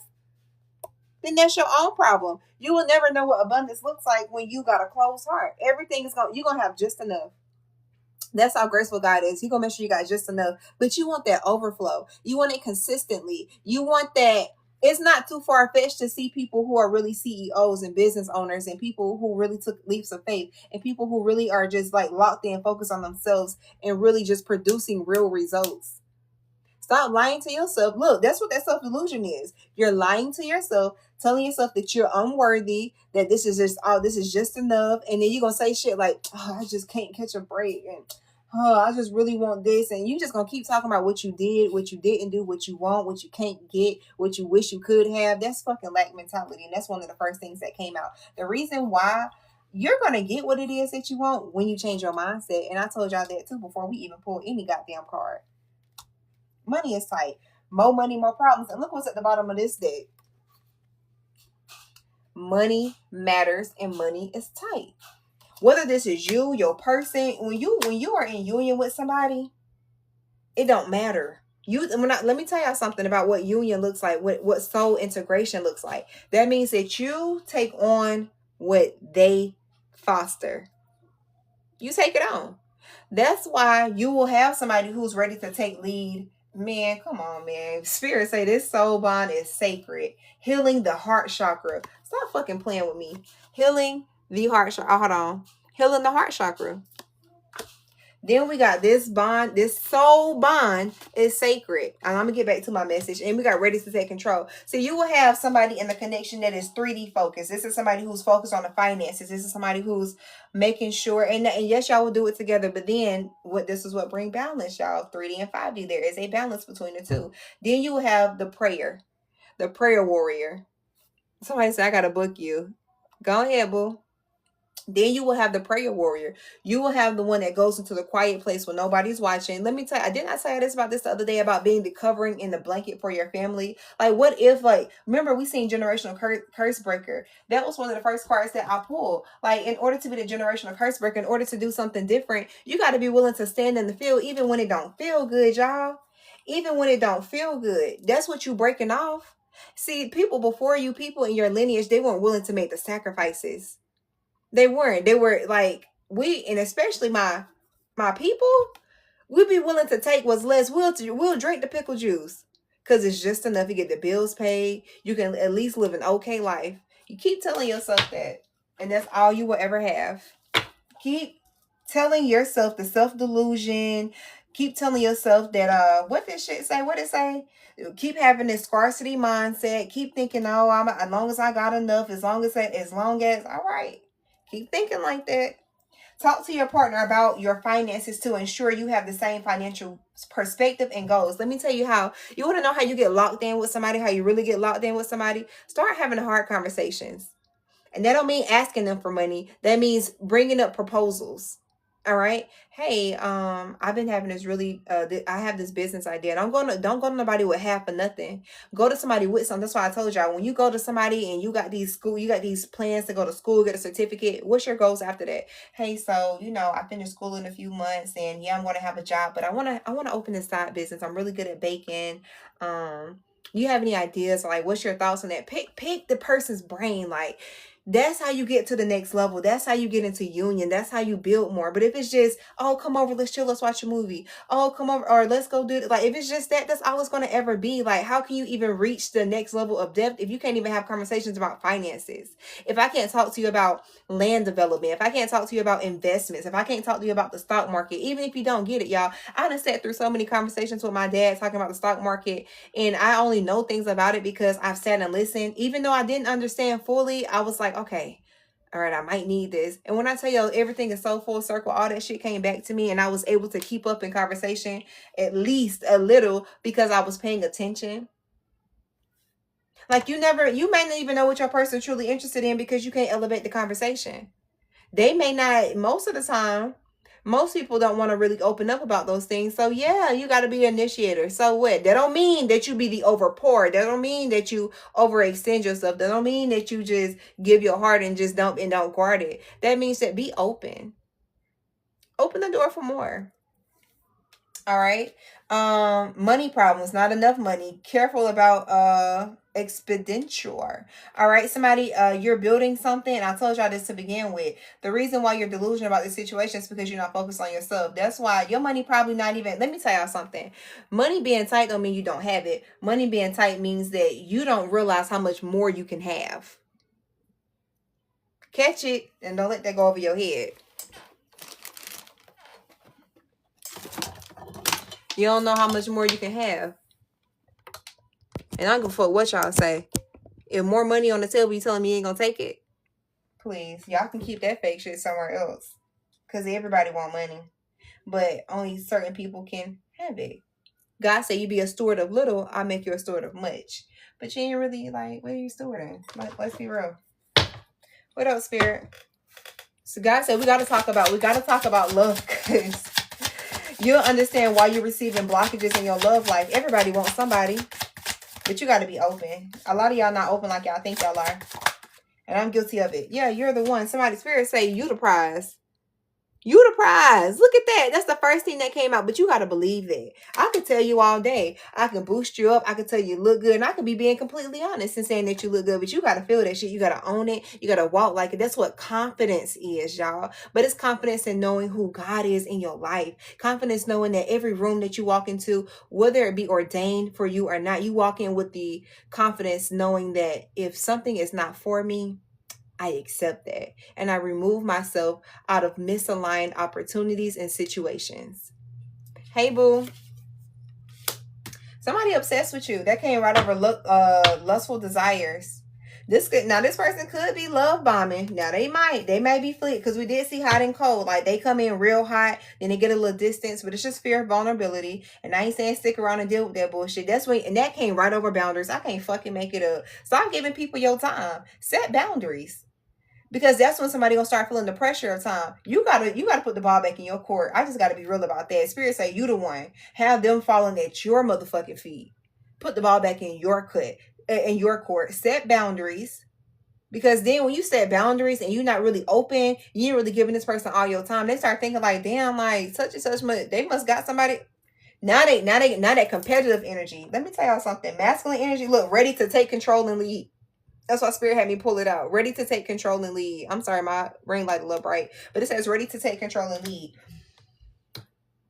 then that's your own problem. You will never know what abundance looks like when you got a closed heart. Everything is you're gonna have just enough. That's how graceful God is. He gonna make sure you got just enough. But you want that overflow. You want it consistently. You want that. It's not too far-fetched to see people who are really CEOs and business owners and people who really took leaps of faith and people who really are just like locked in, focused on themselves and really just producing real results. Stop lying to yourself. Look, that's what that self-delusion is. You're lying to yourself, telling yourself that you're unworthy, that this is just enough. And then you're gonna say shit like, oh, I just can't catch a break, and oh, I just really want this. And you just gonna keep talking about what you did, what you didn't do, what you want, what you can't get, what you wish you could have. That's fucking lack mentality. And that's one of the first things that came out. The reason why you're gonna get what it is that you want when you change your mindset. And I told y'all that too before we even pulled any goddamn card. Money is tight. More money, more problems. And look what's at the bottom of this deck. Money matters and money is tight. Whether this is you, your person, when you are in union with somebody, it don't matter. Let me tell y'all something about what union looks like, what soul integration looks like. That means that you take on what they foster. You take it on. That's why you will have somebody who's ready to take lead. Man, come on, man. Spirit say this soul bond is sacred. Healing the heart chakra. Stop fucking playing with me. Healing the heart chakra. Oh, hold on. Healing the heart chakra. Then we got this bond, this soul bond is sacred. And I'm going to get back to my message. And we got ready to take control. So you will have somebody in the connection that is 3D focused. This is somebody who's focused on the finances. This is somebody who's making sure. And yes, y'all will do it together. But then this is what bring balance, y'all. 3D and 5D. There is a balance between the two. Then you will have the prayer warrior. Somebody said, I got to book you. Go ahead, boo. Then you will have the prayer warrior. You will have the one that goes into the quiet place when nobody's watching. Let me tell you, I did not tell you this about this the other day about being the covering in the blanket for your family. Like, what if, remember we seen generational curse breaker. That was one of the first cards that I pulled. Like, in order to be the generational curse breaker, in order to do something different, you got to be willing to stand in the field, even when it don't feel good, y'all. Even when it don't feel good. That's what you breaking off. See, people before you, people in your lineage, they weren't willing to make the sacrifices. They weren't. They were like, and especially my people, we'd be willing to take what's less. We'll drink the pickle juice because it's just enough to get the bills paid. You can at least live an okay life. You keep telling yourself that, and that's all you will ever have. Keep telling yourself the self-delusion. Keep telling yourself that, what this shit say? What it say? Keep having this scarcity mindset. Keep thinking, oh, as long as I got enough, as long as, all right. Keep thinking like that. Talk to your partner about your finances to ensure you have the same financial perspective and goals. Let me tell you how. You want to know how you get locked in with somebody, how you really get locked in with somebody? Start having hard conversations. And that don't mean asking them for money. That means bringing up proposals. All right. Hey, I've been having this I have this business idea. Don't go to nobody with half or nothing. Go to somebody with something. That's why I told y'all, when you go to somebody and you got these plans to go to school, get a certificate, what's your goals after that? Hey, so, I finished school in a few months and yeah, I'm going to have a job, but I want to open this side business. I'm really good at baking. You have any ideas? Like, what's your thoughts on that? Pick the person's brain. Like, that's how you get to the next level. That's how you get into union. That's how you build more. But if it's just, oh, come over, let's chill, let's watch a movie. Oh, come over, or let's go do it. Like, if it's just that, that's all it's going to ever be. Like, how can you even reach the next level of depth if you can't even have conversations about finances? If I can't talk to you about land development, if I can't talk to you about investments, if I can't talk to you about the stock market, even if you don't get it, y'all, I done sat through so many conversations with my dad talking about the stock market, and I only know things about it because I've sat and listened. Even though I didn't understand fully, I was like, okay, all right, I might need this. And when I tell you everything is so full circle, all that shit came back to me, and I was able to keep up in conversation at least a little because I was paying attention. Like, you may not even know what your person is truly interested in because you can't elevate the conversation. They may not, most of the time, most people don't want to really open up about those things. So yeah, you got to be an initiator. So what? That don't mean that you be the overpour. That don't mean that you overextend yourself. That don't mean that you just give your heart and just don't guard it. That means that be open. Open the door for more. All right. Money problems, not enough money. Careful about expenditure. All right, somebody, you're building something. I told y'all this to begin with. The reason why you're delusional about this situation is because you're not focused on yourself. That's why your money probably not even. Let me tell y'all something. Money being tight don't mean you don't have it. Money being tight means that you don't realize how much more you can have. Catch it and don't let that go over your head. You don't know how much more you can have. And I don't give a fuck what y'all say. If more money on the table, you telling me you ain't gonna take it? Please, y'all can keep that fake shit somewhere else. Because everybody want money. But only certain people can have it. God said you be a steward of little, I'll make you a steward of much. But you ain't really like, what are you stewarding? Like, let's be real. What up, Spirit? So God said we gotta talk about love, because you'll understand why you're receiving blockages in your love life. Everybody wants somebody, but you got to be open. A lot of y'all not open like y'all think y'all are. And I'm guilty of it. Yeah, you're the one. Somebody spirit say you the prize. You the prize. Look at that. That's the first thing that came out. But you got to believe that. I can tell you all day. I can boost you up. I can tell you look good. And I can be being completely honest and saying that you look good. But you got to feel that shit. You got to own it. You got to walk like it. That's what confidence is, y'all. But it's confidence in knowing who God is in your life. Confidence knowing that every room that you walk into, whether it be ordained for you or not, you walk in with the confidence knowing that if something is not for me, I accept that. And I remove myself out of misaligned opportunities and situations. Hey, boo. Somebody obsessed with you. That came right over lustful desires. This person could be love bombing. Now they may be fleet because we did see hot and cold. Like they come in real hot, then they get a little distance, but it's just fear of vulnerability. And I ain't saying stick around and deal with that bullshit. That's what, and that came right over boundaries. I can't fucking make it up. Stop giving people your time. Set boundaries. Because that's when somebody gonna start feeling the pressure of time. You gotta put the ball back in your court. I just gotta be real about that. Spirit say you the one. Have them falling at your motherfucking feet. Put the ball back in your court. Set boundaries. Because then when you set boundaries and you're not really open, you ain't really giving this person all your time. They start thinking like, damn, like such and such, they must got somebody. Now that competitive energy. Let me tell y'all something. Masculine energy, look, ready to take control and lead. That's why Spirit had me pull it out. Ready to take control and lead. I'm sorry, my ring light a little bright. But it says ready to take control and lead.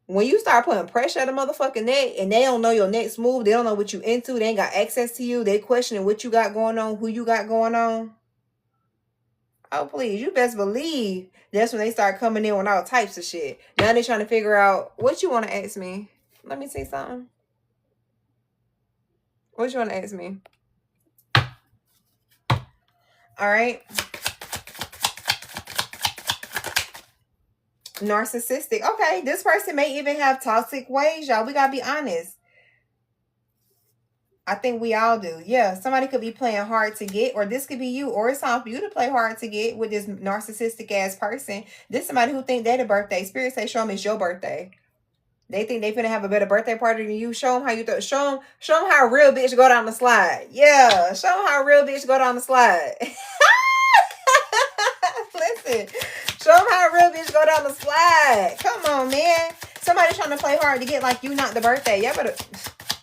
When you start putting pressure at a motherfucking neck and they don't know your next move, they don't know what you into, they ain't got access to you, they questioning what you got going on, who you got going on. Oh, please, you best believe that's when they start coming in with all types of shit. Now they're trying to figure out what you want to ask me. Let me say something. What you want to ask me? All right. Narcissistic. Okay, this person may even have toxic ways, y'all. We gotta be honest. I think we all do. Yeah, somebody could be playing hard to get, or this could be you, or it's time for you to play hard to get with this narcissistic ass person. This somebody who think they're the birthday. Spirit say, show them it's your birthday. They think they finna have a better birthday party than you. Show them how you show them how a real bitch go down the slide. Yeah, show them how a real bitch go down the slide. Listen, show them how a real bitch go down the slide. Come on, man. Somebody trying to play hard to get like you not the birthday. Y'all better,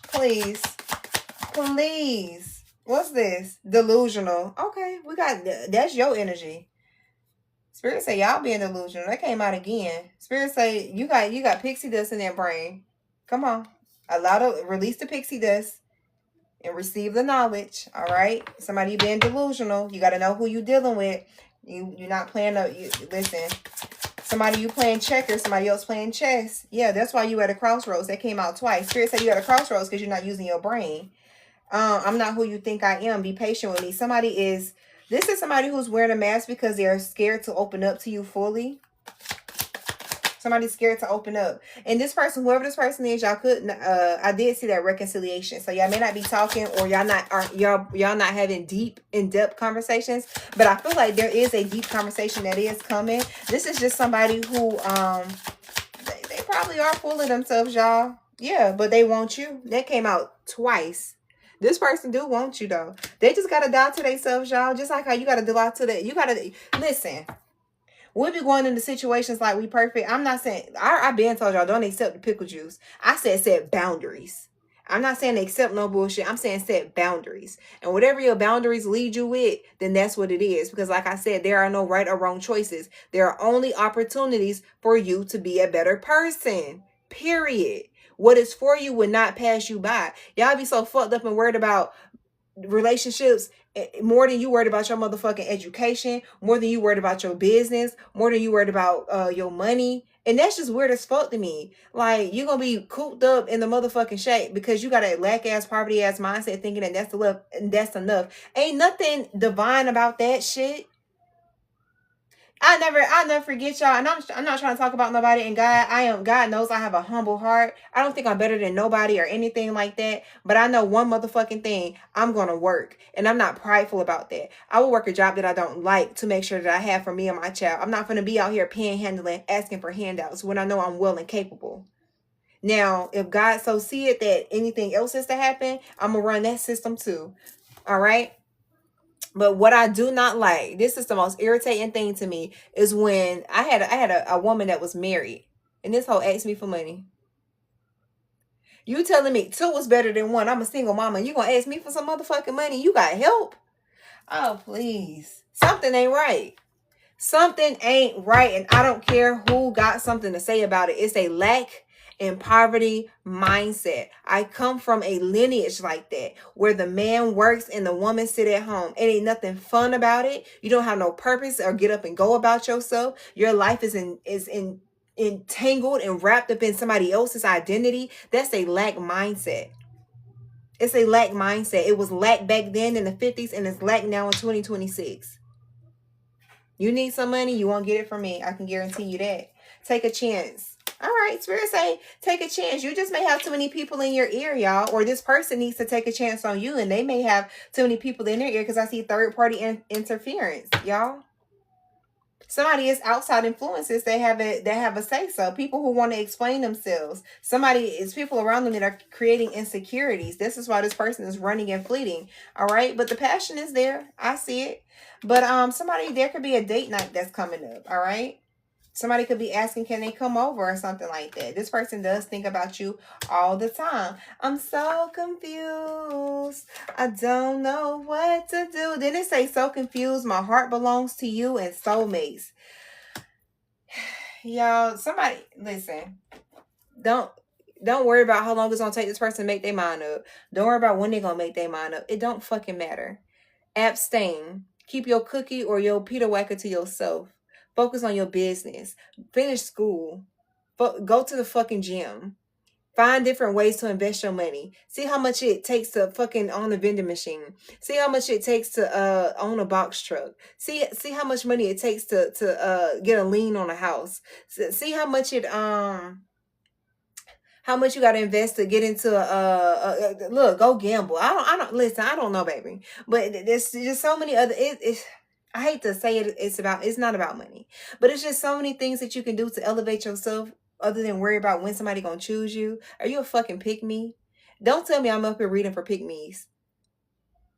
please. What's this? Delusional. Okay, we got, that's your energy. Spirit say y'all being delusional. That came out again. Spirit say you got pixie dust in that brain. Come on. Release the pixie dust and receive the knowledge. All right. Somebody being delusional. You got to know who you dealing with. You're not playing listen. Somebody you playing checkers, somebody else playing chess. Yeah, that's why you at a crossroads. That came out twice. Spirit say you at a crossroads because you're not using your brain. I'm not who you think I am. Be patient with me. This is somebody who's wearing a mask because they're scared to open up to you fully. Somebody's scared to open up. And this person, whoever this person is, y'all could, I did see that reconciliation. So y'all may not be talking, or y'all not having deep, in-depth conversations. But I feel like there is a deep conversation that is coming. This is just somebody who, they probably are full of themselves, y'all. Yeah, but they want you. That came out twice. This person do want you, though. They just got to die to themselves, y'all. Just like how you got to die to that. You got to, listen. We'll be going into situations like we perfect. I'm not saying, I've been told y'all, don't accept the pickle juice. I said set boundaries. I'm not saying accept no bullshit. I'm saying set boundaries. And whatever your boundaries lead you with, then that's what it is. Because like I said, there are no right or wrong choices. There are only opportunities for you to be a better person. Period. What is for you will not pass you by. Y'all be so fucked up and worried about relationships more than you worried about your motherfucking education, more than you worried about your business, more than you worried about your money. And that's just weird as fuck to me. Like, you're gonna be cooped up in the motherfucking shape because you got a lack ass, poverty ass mindset thinking that that's enough. Ain't nothing divine about that shit. I never forget y'all. And I'm not trying to talk about nobody. And God knows I have a humble heart. I don't think I'm better than nobody or anything like that. But I know one motherfucking thing. I'm going to work. And I'm not prideful about that. I will work a job that I don't like to make sure that I have for me and my child. I'm not going to be out here panhandling, asking for handouts when I know I'm well and capable. Now, if God so see it that anything else is to happen, I'm going to run that system too. All right. But what I do not like, this is the most irritating thing to me, is when I had a woman that was married, and this hoe asked me for money. You telling me two was better than one? I'm a single mama, and you gonna ask me for some motherfucking money? You got help? Oh, please. Something ain't right. Something ain't right, and I don't care who got something to say about it. It's a lack in poverty mindset. I come from a lineage like that, where the man works and the woman sit at home. It ain't nothing fun about it. You don't have no purpose or get up and go about yourself. Your life is entangled and wrapped up in somebody else's identity. That's a lack mindset. It's a lack mindset. It was lack back then in the 50s, and it's lack now in 2026. You need some money, you won't get it from me. I can guarantee you that. Take a chance. All right, Spirit say, take a chance. You just may have too many people in your ear, y'all. Or this person needs to take a chance on you, and they may have too many people in their ear, because I see third-party interference, y'all. Somebody is outside influences. They have a say so. People who want to explain themselves. Somebody is people around them that are creating insecurities. This is why this person is running and fleeting. All right, but the passion is there. I see it. But somebody, there could be a date night that's coming up. All right. Somebody could be asking, can they come over or something like that. This person does think about you all the time. I'm so confused. I don't know what to do. Then it say, so confused. My heart belongs to you and soulmates. Y'all, somebody, listen. Don't worry about how long it's going to take this person to make their mind up. Don't worry about when they're going to make their mind up. It don't fucking matter. Abstain. Keep your cookie or your Peter Wacker to yourself. Focus on your business. Finish school. Go to the fucking gym. Find different ways to invest your money. See how much it takes to fucking own a vending machine. See how much it takes to own a box truck. See how much money it takes to get a lien on a house. See how much it how much you got to invest to get into look, go gamble. I don't listen. I don't know, baby, but there's just so many other. I hate to say it. It's not about money, but it's just so many things that you can do to elevate yourself, other than worry about when somebody gonna choose you. Are you a fucking pick me? Don't tell me I'm up here reading for pick me's,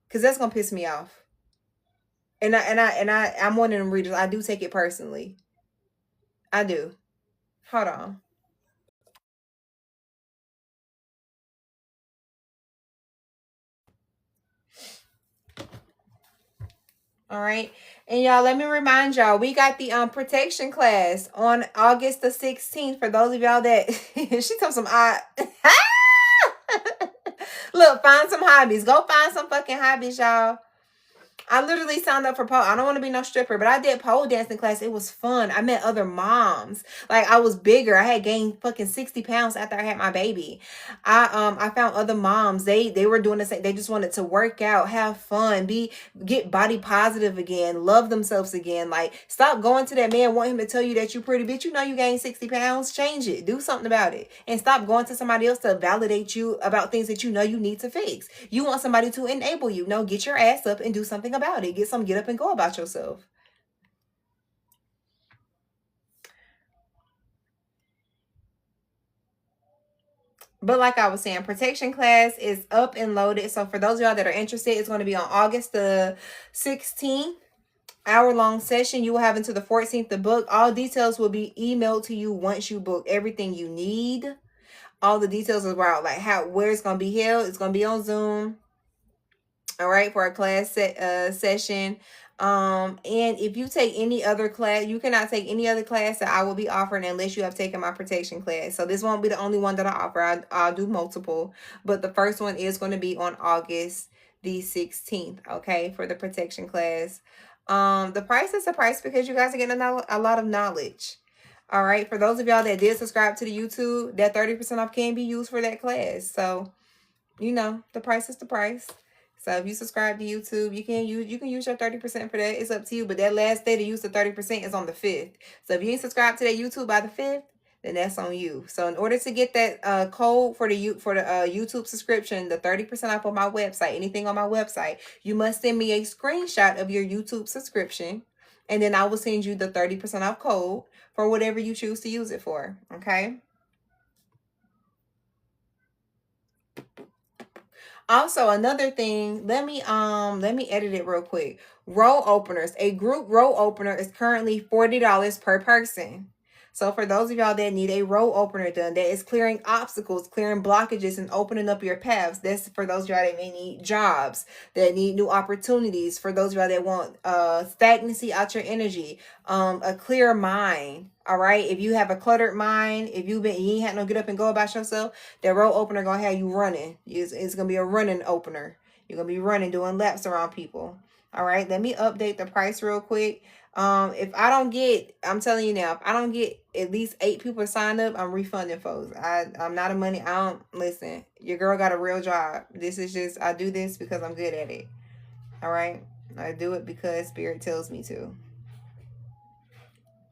because that's gonna piss me off. I'm one of them readers. I do take it personally. I do. Hold on. All right. And y'all, let me remind y'all, we got the protection class on August the 16th. For those of y'all that she told some look, find some hobbies. Go find some fucking hobbies, y'all. I literally signed up for pole. I don't want to be no stripper, but I did pole dancing class. It was fun. I met other moms. Like, I was bigger. I had gained fucking 60 pounds after I had my baby. I found other moms. They were doing the same. They just wanted to work out, have fun, get body positive again, love themselves again. Like, stop going to that man, want him to tell you that you're pretty, bitch. You know you gained 60 pounds. Change it. Do something about it. And stop going to somebody else to validate you about things that you know you need to fix. You want somebody to enable you. No, get your ass up and do something about it. Get up and go about yourself. But like I was saying, protection class is up and loaded. So for those of y'all that are interested, it's going to be on August the 16th. Hour-long session. You will have until the 14th to book. All details will be emailed to you once you book everything you need. All the details about like where it's going to be held. It's going to be on Zoom. All right, for a class session. And if you take any other class, you cannot take any other class that I will be offering unless you have taken my protection class. So this won't be the only one that I offer. I'll do multiple, but the first one is going to be on August the 16th. Okay, for the protection class. The price is a price because you guys are getting a lot of knowledge. All right, for those of y'all that did subscribe to the YouTube, that 30% off can be used for that class. So, you know, the price is the price. So if you subscribe to YouTube, you can use your 30% for that. It's up to you. But that last day to use the 30% is on the 5th. So if you ain't subscribed to that YouTube by the 5th, then that's on you. So in order to get that code for the YouTube subscription, the 30% off on my website, anything on my website, you must send me a screenshot of your YouTube subscription. And then I will send you the 30% off code for whatever you choose to use it for. Okay. Also, another thing, let me edit it real quick. Roll openers. A group roll opener is currently $40 per person. So for those of y'all that need a roll opener done, that is clearing obstacles, clearing blockages, and opening up your paths. That's for those of y'all that may need jobs, that need new opportunities. For those of y'all that want stagnancy out your energy, a clear mind. All right. If you have a cluttered mind, if you ain't had no get up and go about yourself, that roll opener gonna have you running. It's gonna be a running opener. You're gonna be running, doing laps around people. All right. Let me update the price real quick. If I don't get, I'm telling you now, if I don't get at least 8 people signed up, I'm refunding folks. I'm not a money. I don't listen. Your girl got a real job. This is just, I do this because I'm good at it. All right. I do it because spirit tells me to.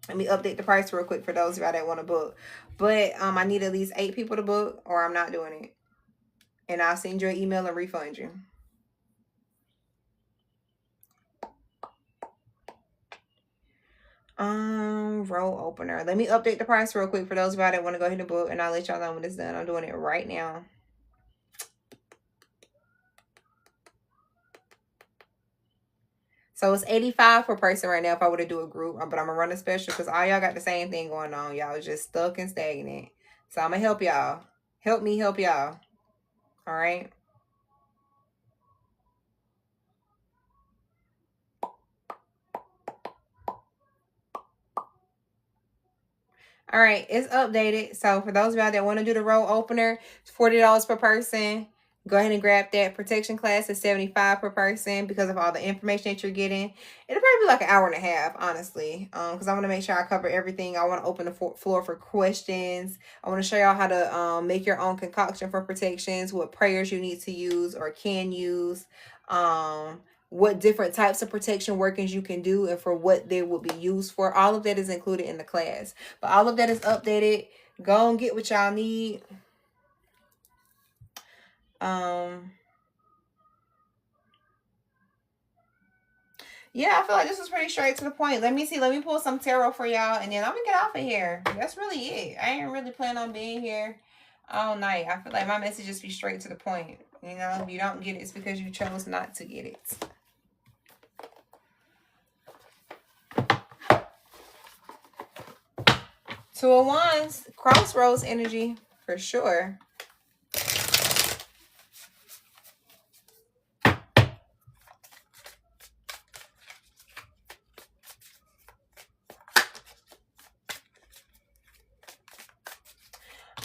Let me update the price real quick for those of y'all that want to book. But I need at least 8 people to book, or I'm not doing it. And I'll send you an email and refund you. Roll opener. Let me update the price real quick for those of y'all that want to go ahead and book, and I'll let y'all know when it's done. I'm doing it right now. So it's $85 per person right now if I were to do a group, but I'm gonna run a special because all y'all got the same thing going on. Y'all is just stuck and stagnant. So I'm gonna help y'all. Help me help y'all. All right. All right, it's updated. So for those of y'all that want to do the roll opener, it's $40 per person. Go ahead and grab that. Protection class is $75 per person because of all the information that you're getting. It'll probably be like an hour and a half, honestly, because I want to make sure I cover everything. I want to open the floor for questions. I want to show y'all how to make your own concoction for protections, what prayers you need to use or can use, what different types of protection workings you can do and for what they will be used for. All of that is included in the class. But all of that is updated. Go and get what y'all need. Yeah, I feel like this was pretty straight to the point. Let me see. Let me pull some tarot for y'all, and then I'm gonna get off of here. That's really it. I ain't really planning on being here all night. I feel like my message just be straight to the point. You know, if you don't get it, it's because you chose not to get it. Two of Wands, crossroads energy for sure.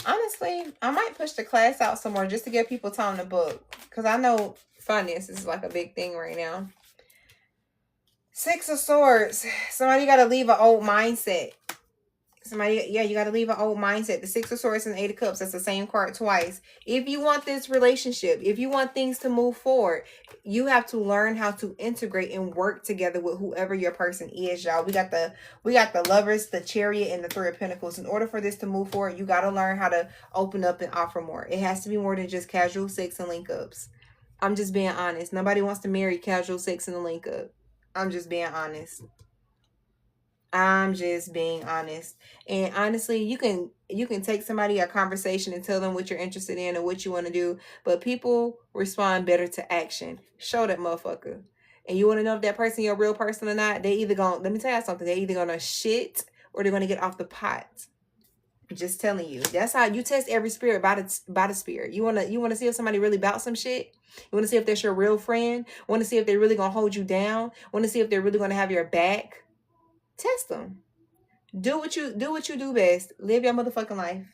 Honestly, I might push the class out some more just to give people time to book. Because I know finances is like a big thing right now. 6 of Swords. Somebody got to leave an old mindset. You got to leave an old mindset. The 6 of Swords and 8 of Cups, that's the same card twice. If you want this relationship, if you want things to move forward, you have to learn how to integrate and work together with whoever your person is, y'all. We got the Lovers, the Chariot, and the 3 of Pentacles. In order for this to move forward, you got to learn how to open up and offer more. It has to be more than just casual sex and link ups. I'm just being honest. Nobody wants to marry casual sex and a link up. I'm just being honest. I'm just being honest. And honestly, you can take somebody a conversation and tell them what you're interested in and what you want to do, but people respond better to action. Show that motherfucker. And you want to know if that person your real person or not, they either gonna, let me tell you something, they either gonna shit or they're gonna get off the pot. Just telling you. That's how you test every spirit by the spirit. You wanna see if somebody really about some shit? You wanna see if that's your real friend? Wanna see if they're really gonna hold you down? Wanna see if they're really gonna have your back? Test them. Do what you do best. Live your motherfucking life.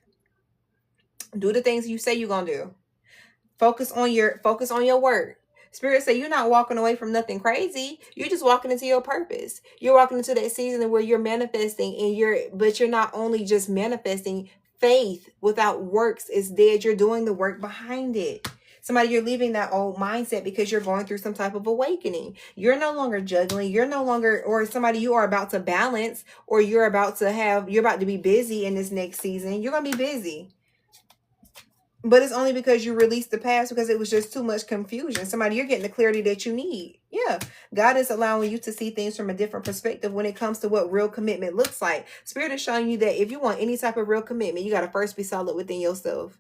Do the things you say you're gonna do. Focus on your work. Spirit say you're not walking away from nothing crazy. You're just walking into your purpose. You're walking into that season where you're manifesting but you're not only just manifesting. Faith without works is dead. You're doing the work behind it. Somebody, you're leaving that old mindset because you're going through some type of awakening. You're no longer juggling. You're no longer, or somebody you are about to balance, or you're about to be busy in this next season. You're going to be busy. But it's only because you released the past because it was just too much confusion. Somebody, you're getting the clarity that you need. Yeah. God is allowing you to see things from a different perspective when it comes to what real commitment looks like. Spirit is showing you that if you want any type of real commitment, you got to first be solid within yourself.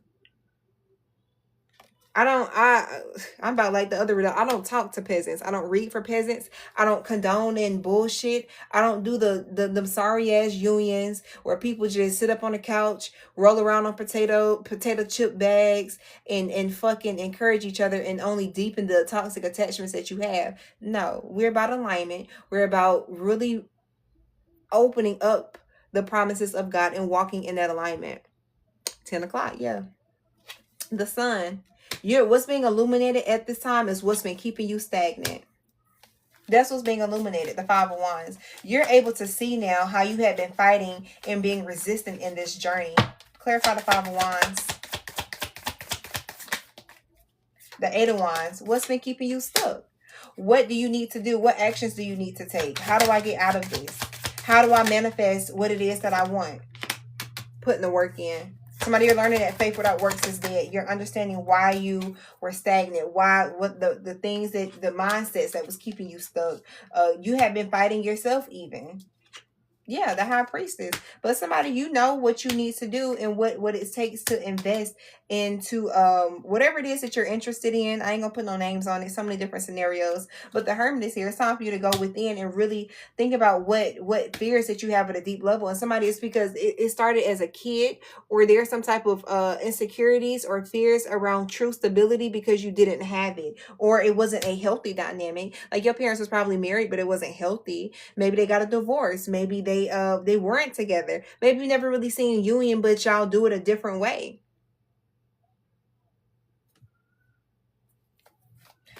I'm about like the other. I don't talk to peasants. I don't read for peasants. I don't condone in bullshit. I don't do the sorry ass unions where people just sit up on the couch, roll around on potato chip bags, and fucking encourage each other and only deepen the toxic attachments that you have. No, we're about alignment. We're about really opening up the promises of God and walking in that alignment. 10 o'clock, yeah. The sun. What's being illuminated at this time is what's been keeping you stagnant. That's what's being illuminated, the Five of Wands. You're able to see now how you have been fighting and being resistant in this journey. Clarify the Five of Wands. The Eight of Wands. What's been keeping you stuck? What do you need to do? What actions do you need to take? How do I get out of this? How do I manifest what it is that I want? Putting the work in. Somebody, you're learning that faith without works is dead. You're understanding why you were stagnant. What the things that, the mindsets that was keeping you stuck. You have been fighting yourself even. Yeah, the High Priestess. But somebody, you know what you need to do and what it takes to invest into whatever it is that you're interested in. I ain't gonna put no names on it. So many different scenarios. But the Hermit is here. It's time for you to go within and really think about what fears that you have at a deep level. And somebody, it's because it started as a kid, or there's some type of insecurities or fears around true stability because you didn't have it, or it wasn't a healthy dynamic. Like your parents was probably married, but it wasn't healthy. Maybe they got a divorce. Maybe they weren't together. Maybe you never really seen a union, but y'all do it a different way.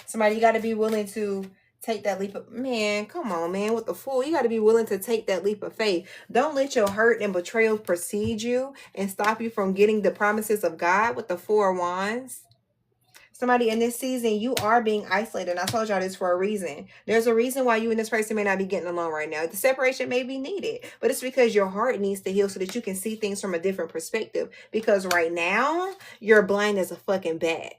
Somebody, you got to be willing to take that leap of, man, come on, man, with the Fool. You got to be willing to take that leap of faith. Don't let your hurt and betrayal precede you and stop you from getting the promises of God with the Four of Wands. Somebody, in this season, you are being isolated. And I told y'all this for a reason. There's a reason why you and this person may not be getting along right now. The separation may be needed, but it's because your heart needs to heal so that you can see things from a different perspective. Because right now, you're blind as a fucking bat.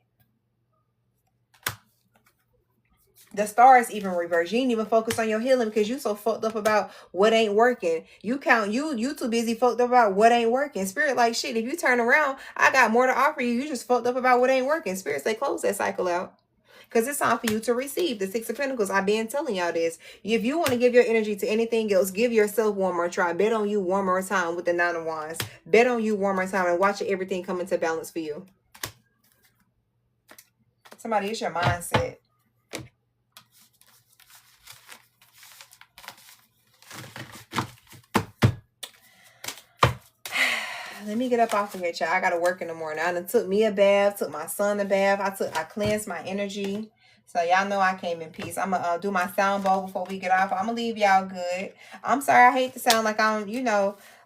The stars even reverse. You ain't even focus on your healing because you so fucked up about what ain't working. You too busy fucked up about what ain't working. Spirit like, shit, if you turn around, I got more to offer you. You just fucked up about what ain't working. Spirit say close that cycle out. Because it's time for you to receive the Six of Pentacles. I've been telling y'all this. If you want to give your energy to anything else, give yourself one more try. Bet on you one more time with the Nine of Wands. Bet on you one more time and watch everything come into balance for you. Somebody, it's your mindset. Let me get up off of here, child. I gotta work in the morning. I done took me a bath, took my son a bath. I cleansed my energy. So y'all know I came in peace. I'm gonna do my sound bowl before we get off. I'm gonna leave y'all good. I'm sorry, I hate to sound like I'm,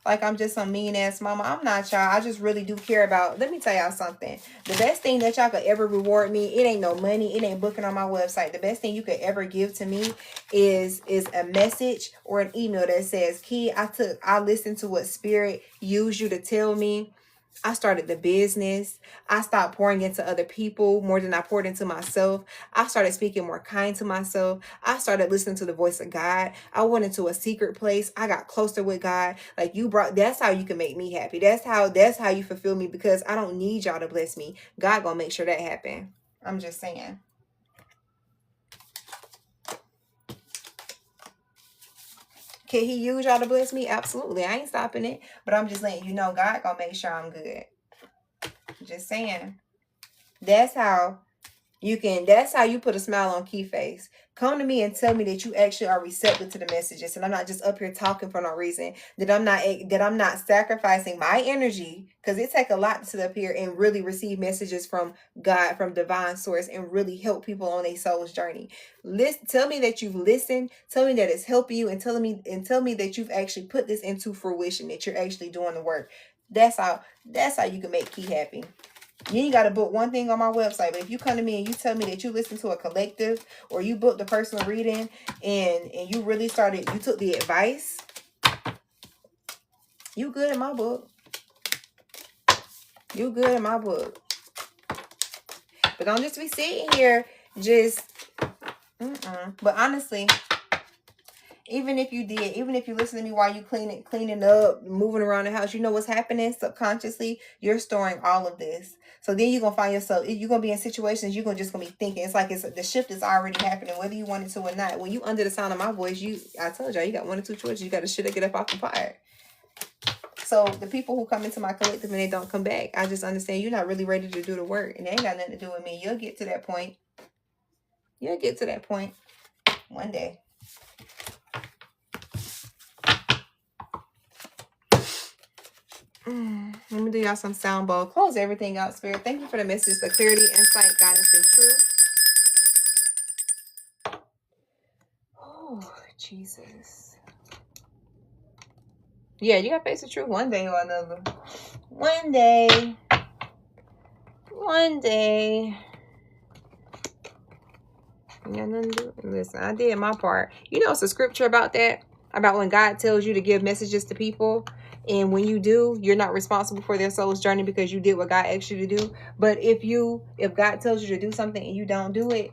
like I'm just some mean ass mama. I'm not, y'all. I just really do care about. Let me tell y'all something. The best thing that y'all could ever reward me, it ain't no money, it ain't booking on my website. The best thing you could ever give to me is a message or an email that says, Key, I listened to what Spirit used you to tell me. I started the business. I stopped pouring into other people more than I poured into myself. I started speaking more kind to myself. I started listening to the voice of God. I went into a secret place. I got closer with God. Like that's how you can make me happy. That's how you fulfill me, because I don't need y'all to bless me. God gonna make sure that happen. I'm just saying. Can he use y'all to bless me? Absolutely. I ain't stopping it. But I'm just letting you know, God gonna make sure I'm good. Just saying. That's how you put a smile on Key face. Come to me and tell me that you actually are receptive to the messages, and I'm not just up here talking for no reason. That I'm not sacrificing my energy, because it takes a lot to sit up here and really receive messages from God, from divine source, and really help people on their soul's journey. Tell me that you've listened. Tell me that it's helping you, and tell me that you've actually put this into fruition. That you're actually doing the work. That's how you can make Key happy. You ain't got to book one thing on my website, but if you come to me and you tell me that you listen to a collective, or you booked a personal reading and you really you took the advice, you good in my book. You good in my book. But don't just be sitting here just, But honestly, Even if you did, even if you listen to me while you cleaning up, moving around the house, you know what's happening subconsciously. You're storing all of this. So then you're gonna find yourself. You're gonna be in situations. You're gonna just gonna be thinking. It's like the shift is already happening, whether you want it to or not. When you under the sound of my voice, I told y'all, you got one or two choices. You got to shit or get up off the fire. So the people who come into my collective and they don't come back, I just understand you're not really ready to do the work, and they ain't got nothing to do with me. You'll get to that point. You'll get to that point one day. Let me do y'all some sound bowl. Close everything out, Spirit. Thank you for the message, the clarity, insight, guidance, and truth. Oh, Jesus. Yeah, you got to face the truth one day or another. One day. One day. Yeah, nothing to do. Listen, I did my part. You know, it's a scripture about that. About when God tells you to give messages to people. And when you do, you're not responsible for their soul's journey because you did what God asked you to do. But if God tells you to do something and you don't do it,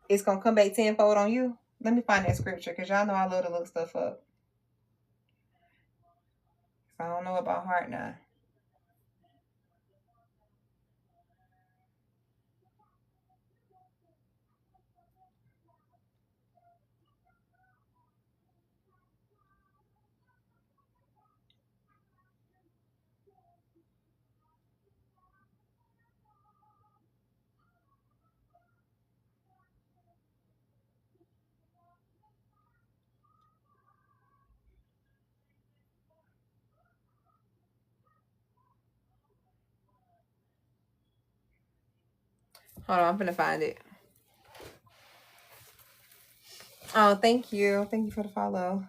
it's going to come back tenfold on you. Let me find that scripture because y'all know I love to look stuff up. I don't know about heart now. Hold on, I'm going to find it. Oh, thank you. Thank you for the follow.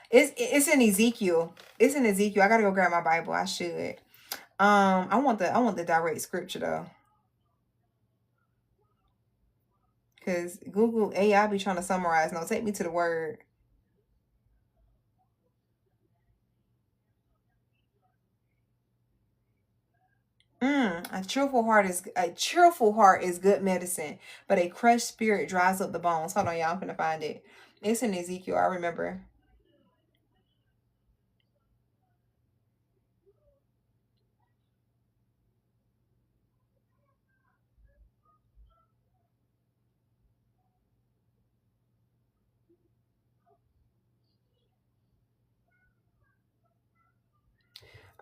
It's in Ezekiel. It's in Ezekiel. I gotta go grab my Bible. I should. I want the direct scripture though. Cause Google AI be trying to summarize. No, take me to the word. A cheerful heart is good medicine, but a crushed spirit dries up the bones. Hold on, y'all. I'm gonna find it. It's in Ezekiel. I remember.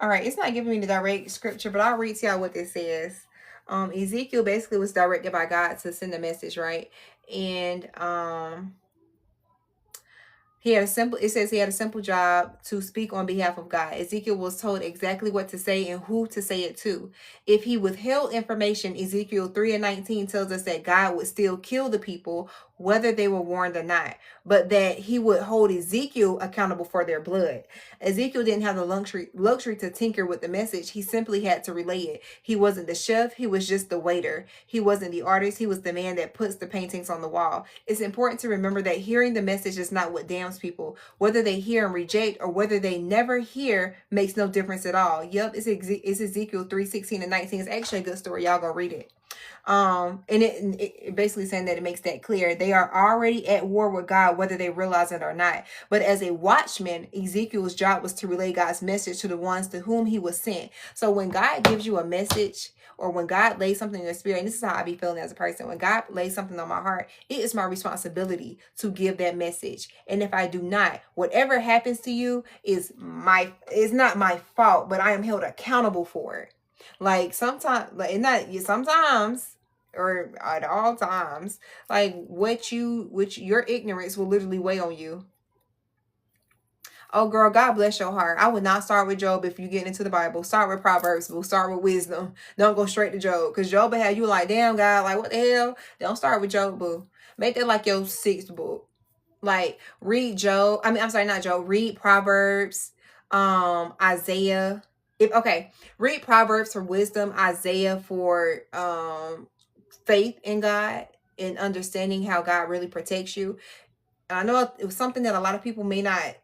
All right, it's not giving me the direct scripture, but I'll read to y'all what this says. Ezekiel basically was directed by God to send a message, right? And it says he had a simple job to speak on behalf of God. Ezekiel was told exactly what to say and who to say it to. If he withheld information, Ezekiel 3:19 tells us that God would still kill the people, whether they were warned or not, but that he would hold Ezekiel accountable for their blood. Ezekiel didn't have the luxury to tinker with the message. He simply had to relay it. He wasn't the chef, he was just the waiter. He wasn't the artist, he was the man that puts the paintings on the wall. It's important to remember that hearing the message is not what damns people. Whether they hear and reject or whether they never hear makes no difference at all. Yep, it's Ezekiel 3:16 and 19. It's actually a good story. Y'all go read it. And it basically saying that it makes that clear. They are already at war with God, whether they realize it or not. But as a watchman, Ezekiel's job was to relay God's message to the ones to whom he was sent. So when God gives you a message, or when God lays something in your spirit, and this is how I be feeling as a person, when God lays something on my heart, it is my responsibility to give that message. And if I do not, whatever happens to you is not my fault, but I am held accountable for it. Like sometimes, or at all times, like your ignorance will literally weigh on you. Oh, girl, God bless your heart. I would not start with Job if you get into the Bible. Start with Proverbs. We'll start with wisdom. Don't go straight to Job. Because Job will have you like, damn, God, like, what the hell? Don't start with Job, boo. Make that like your sixth book. Like, read Job. I'm sorry, not Job. Read Proverbs, Isaiah. Read Proverbs for wisdom, Isaiah for faith in God and understanding how God really protects you. I know it was something that a lot of people may not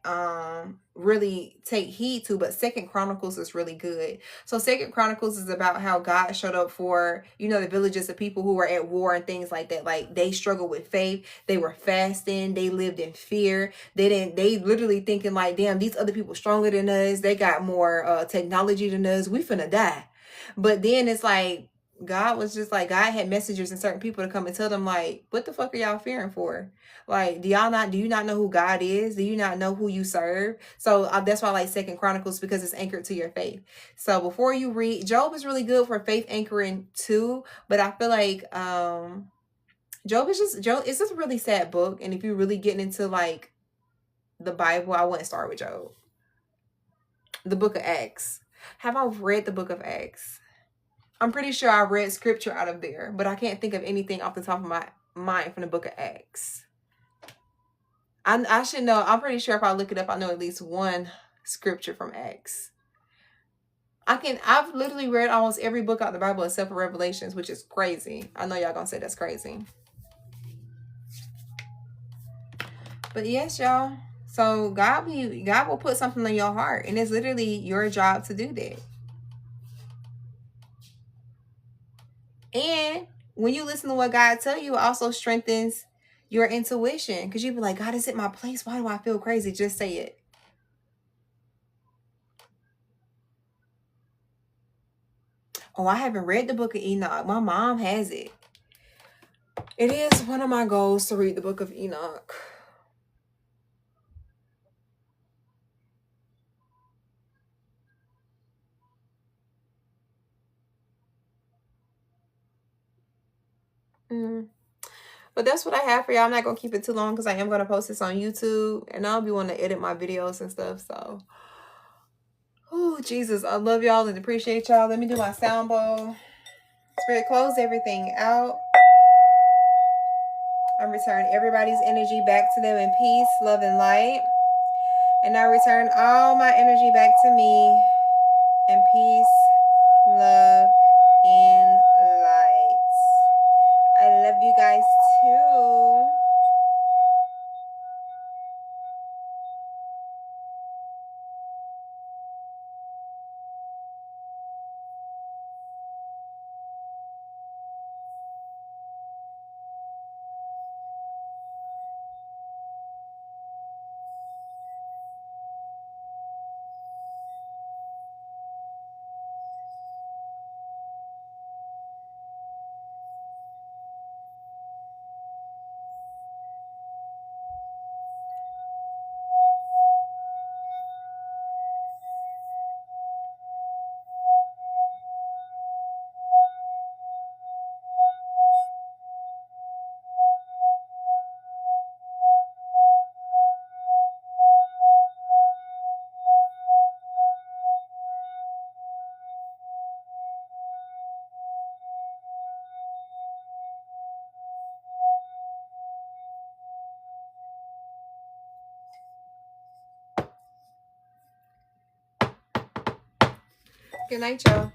really take heed to, but Second Chronicles is really good. So Second Chronicles is about how God showed up for, the villages of people who were at war and things like that. Like, they struggled with faith, they were fasting, they lived in fear, they literally thinking like, damn, these other people stronger than us, they got more technology than us, we finna die. But then it's like, God was just like, God had messengers and certain people to come and tell them like, what the fuck are y'all fearing for? Like, do you not know who God is? Do you not know who you serve? So that's why I like Second Chronicles, because it's anchored to your faith. So before you read, Job is really good for faith anchoring too, but I feel like Job is just a really sad book. And if you're really getting into like the Bible, I wouldn't start with Job. The book of Acts. Have I read the book of Acts? I'm pretty sure I read scripture out of there, but I can't think of anything off the top of my mind from the book of Acts. I should know. I'm pretty sure if I look it up, I know at least one scripture from Acts. I've literally read almost every book out of the Bible except for Revelations, which is crazy. I know y'all gonna say that's crazy. But yes, y'all. So God will put something in your heart, and it's literally your job to do that. And when you listen to what God tell you, it also strengthens your intuition, because you be like, God, is it my place? Why do I feel crazy? Just say it. Oh, I haven't read the book of Enoch. My mom has it. It is one of my goals to read the book of Enoch. But that's what I have for y'all. I'm not going to keep it too long because I am going to post this on YouTube. And I'll be wanting to edit my videos and stuff. So, oh, Jesus. I love y'all and appreciate y'all. Let me do my sound bowl. Spirit, close everything out. I return everybody's energy back to them in peace, love, and light. And I return all my energy back to me in peace, love, and light. I love you guys too. Good night, y'all.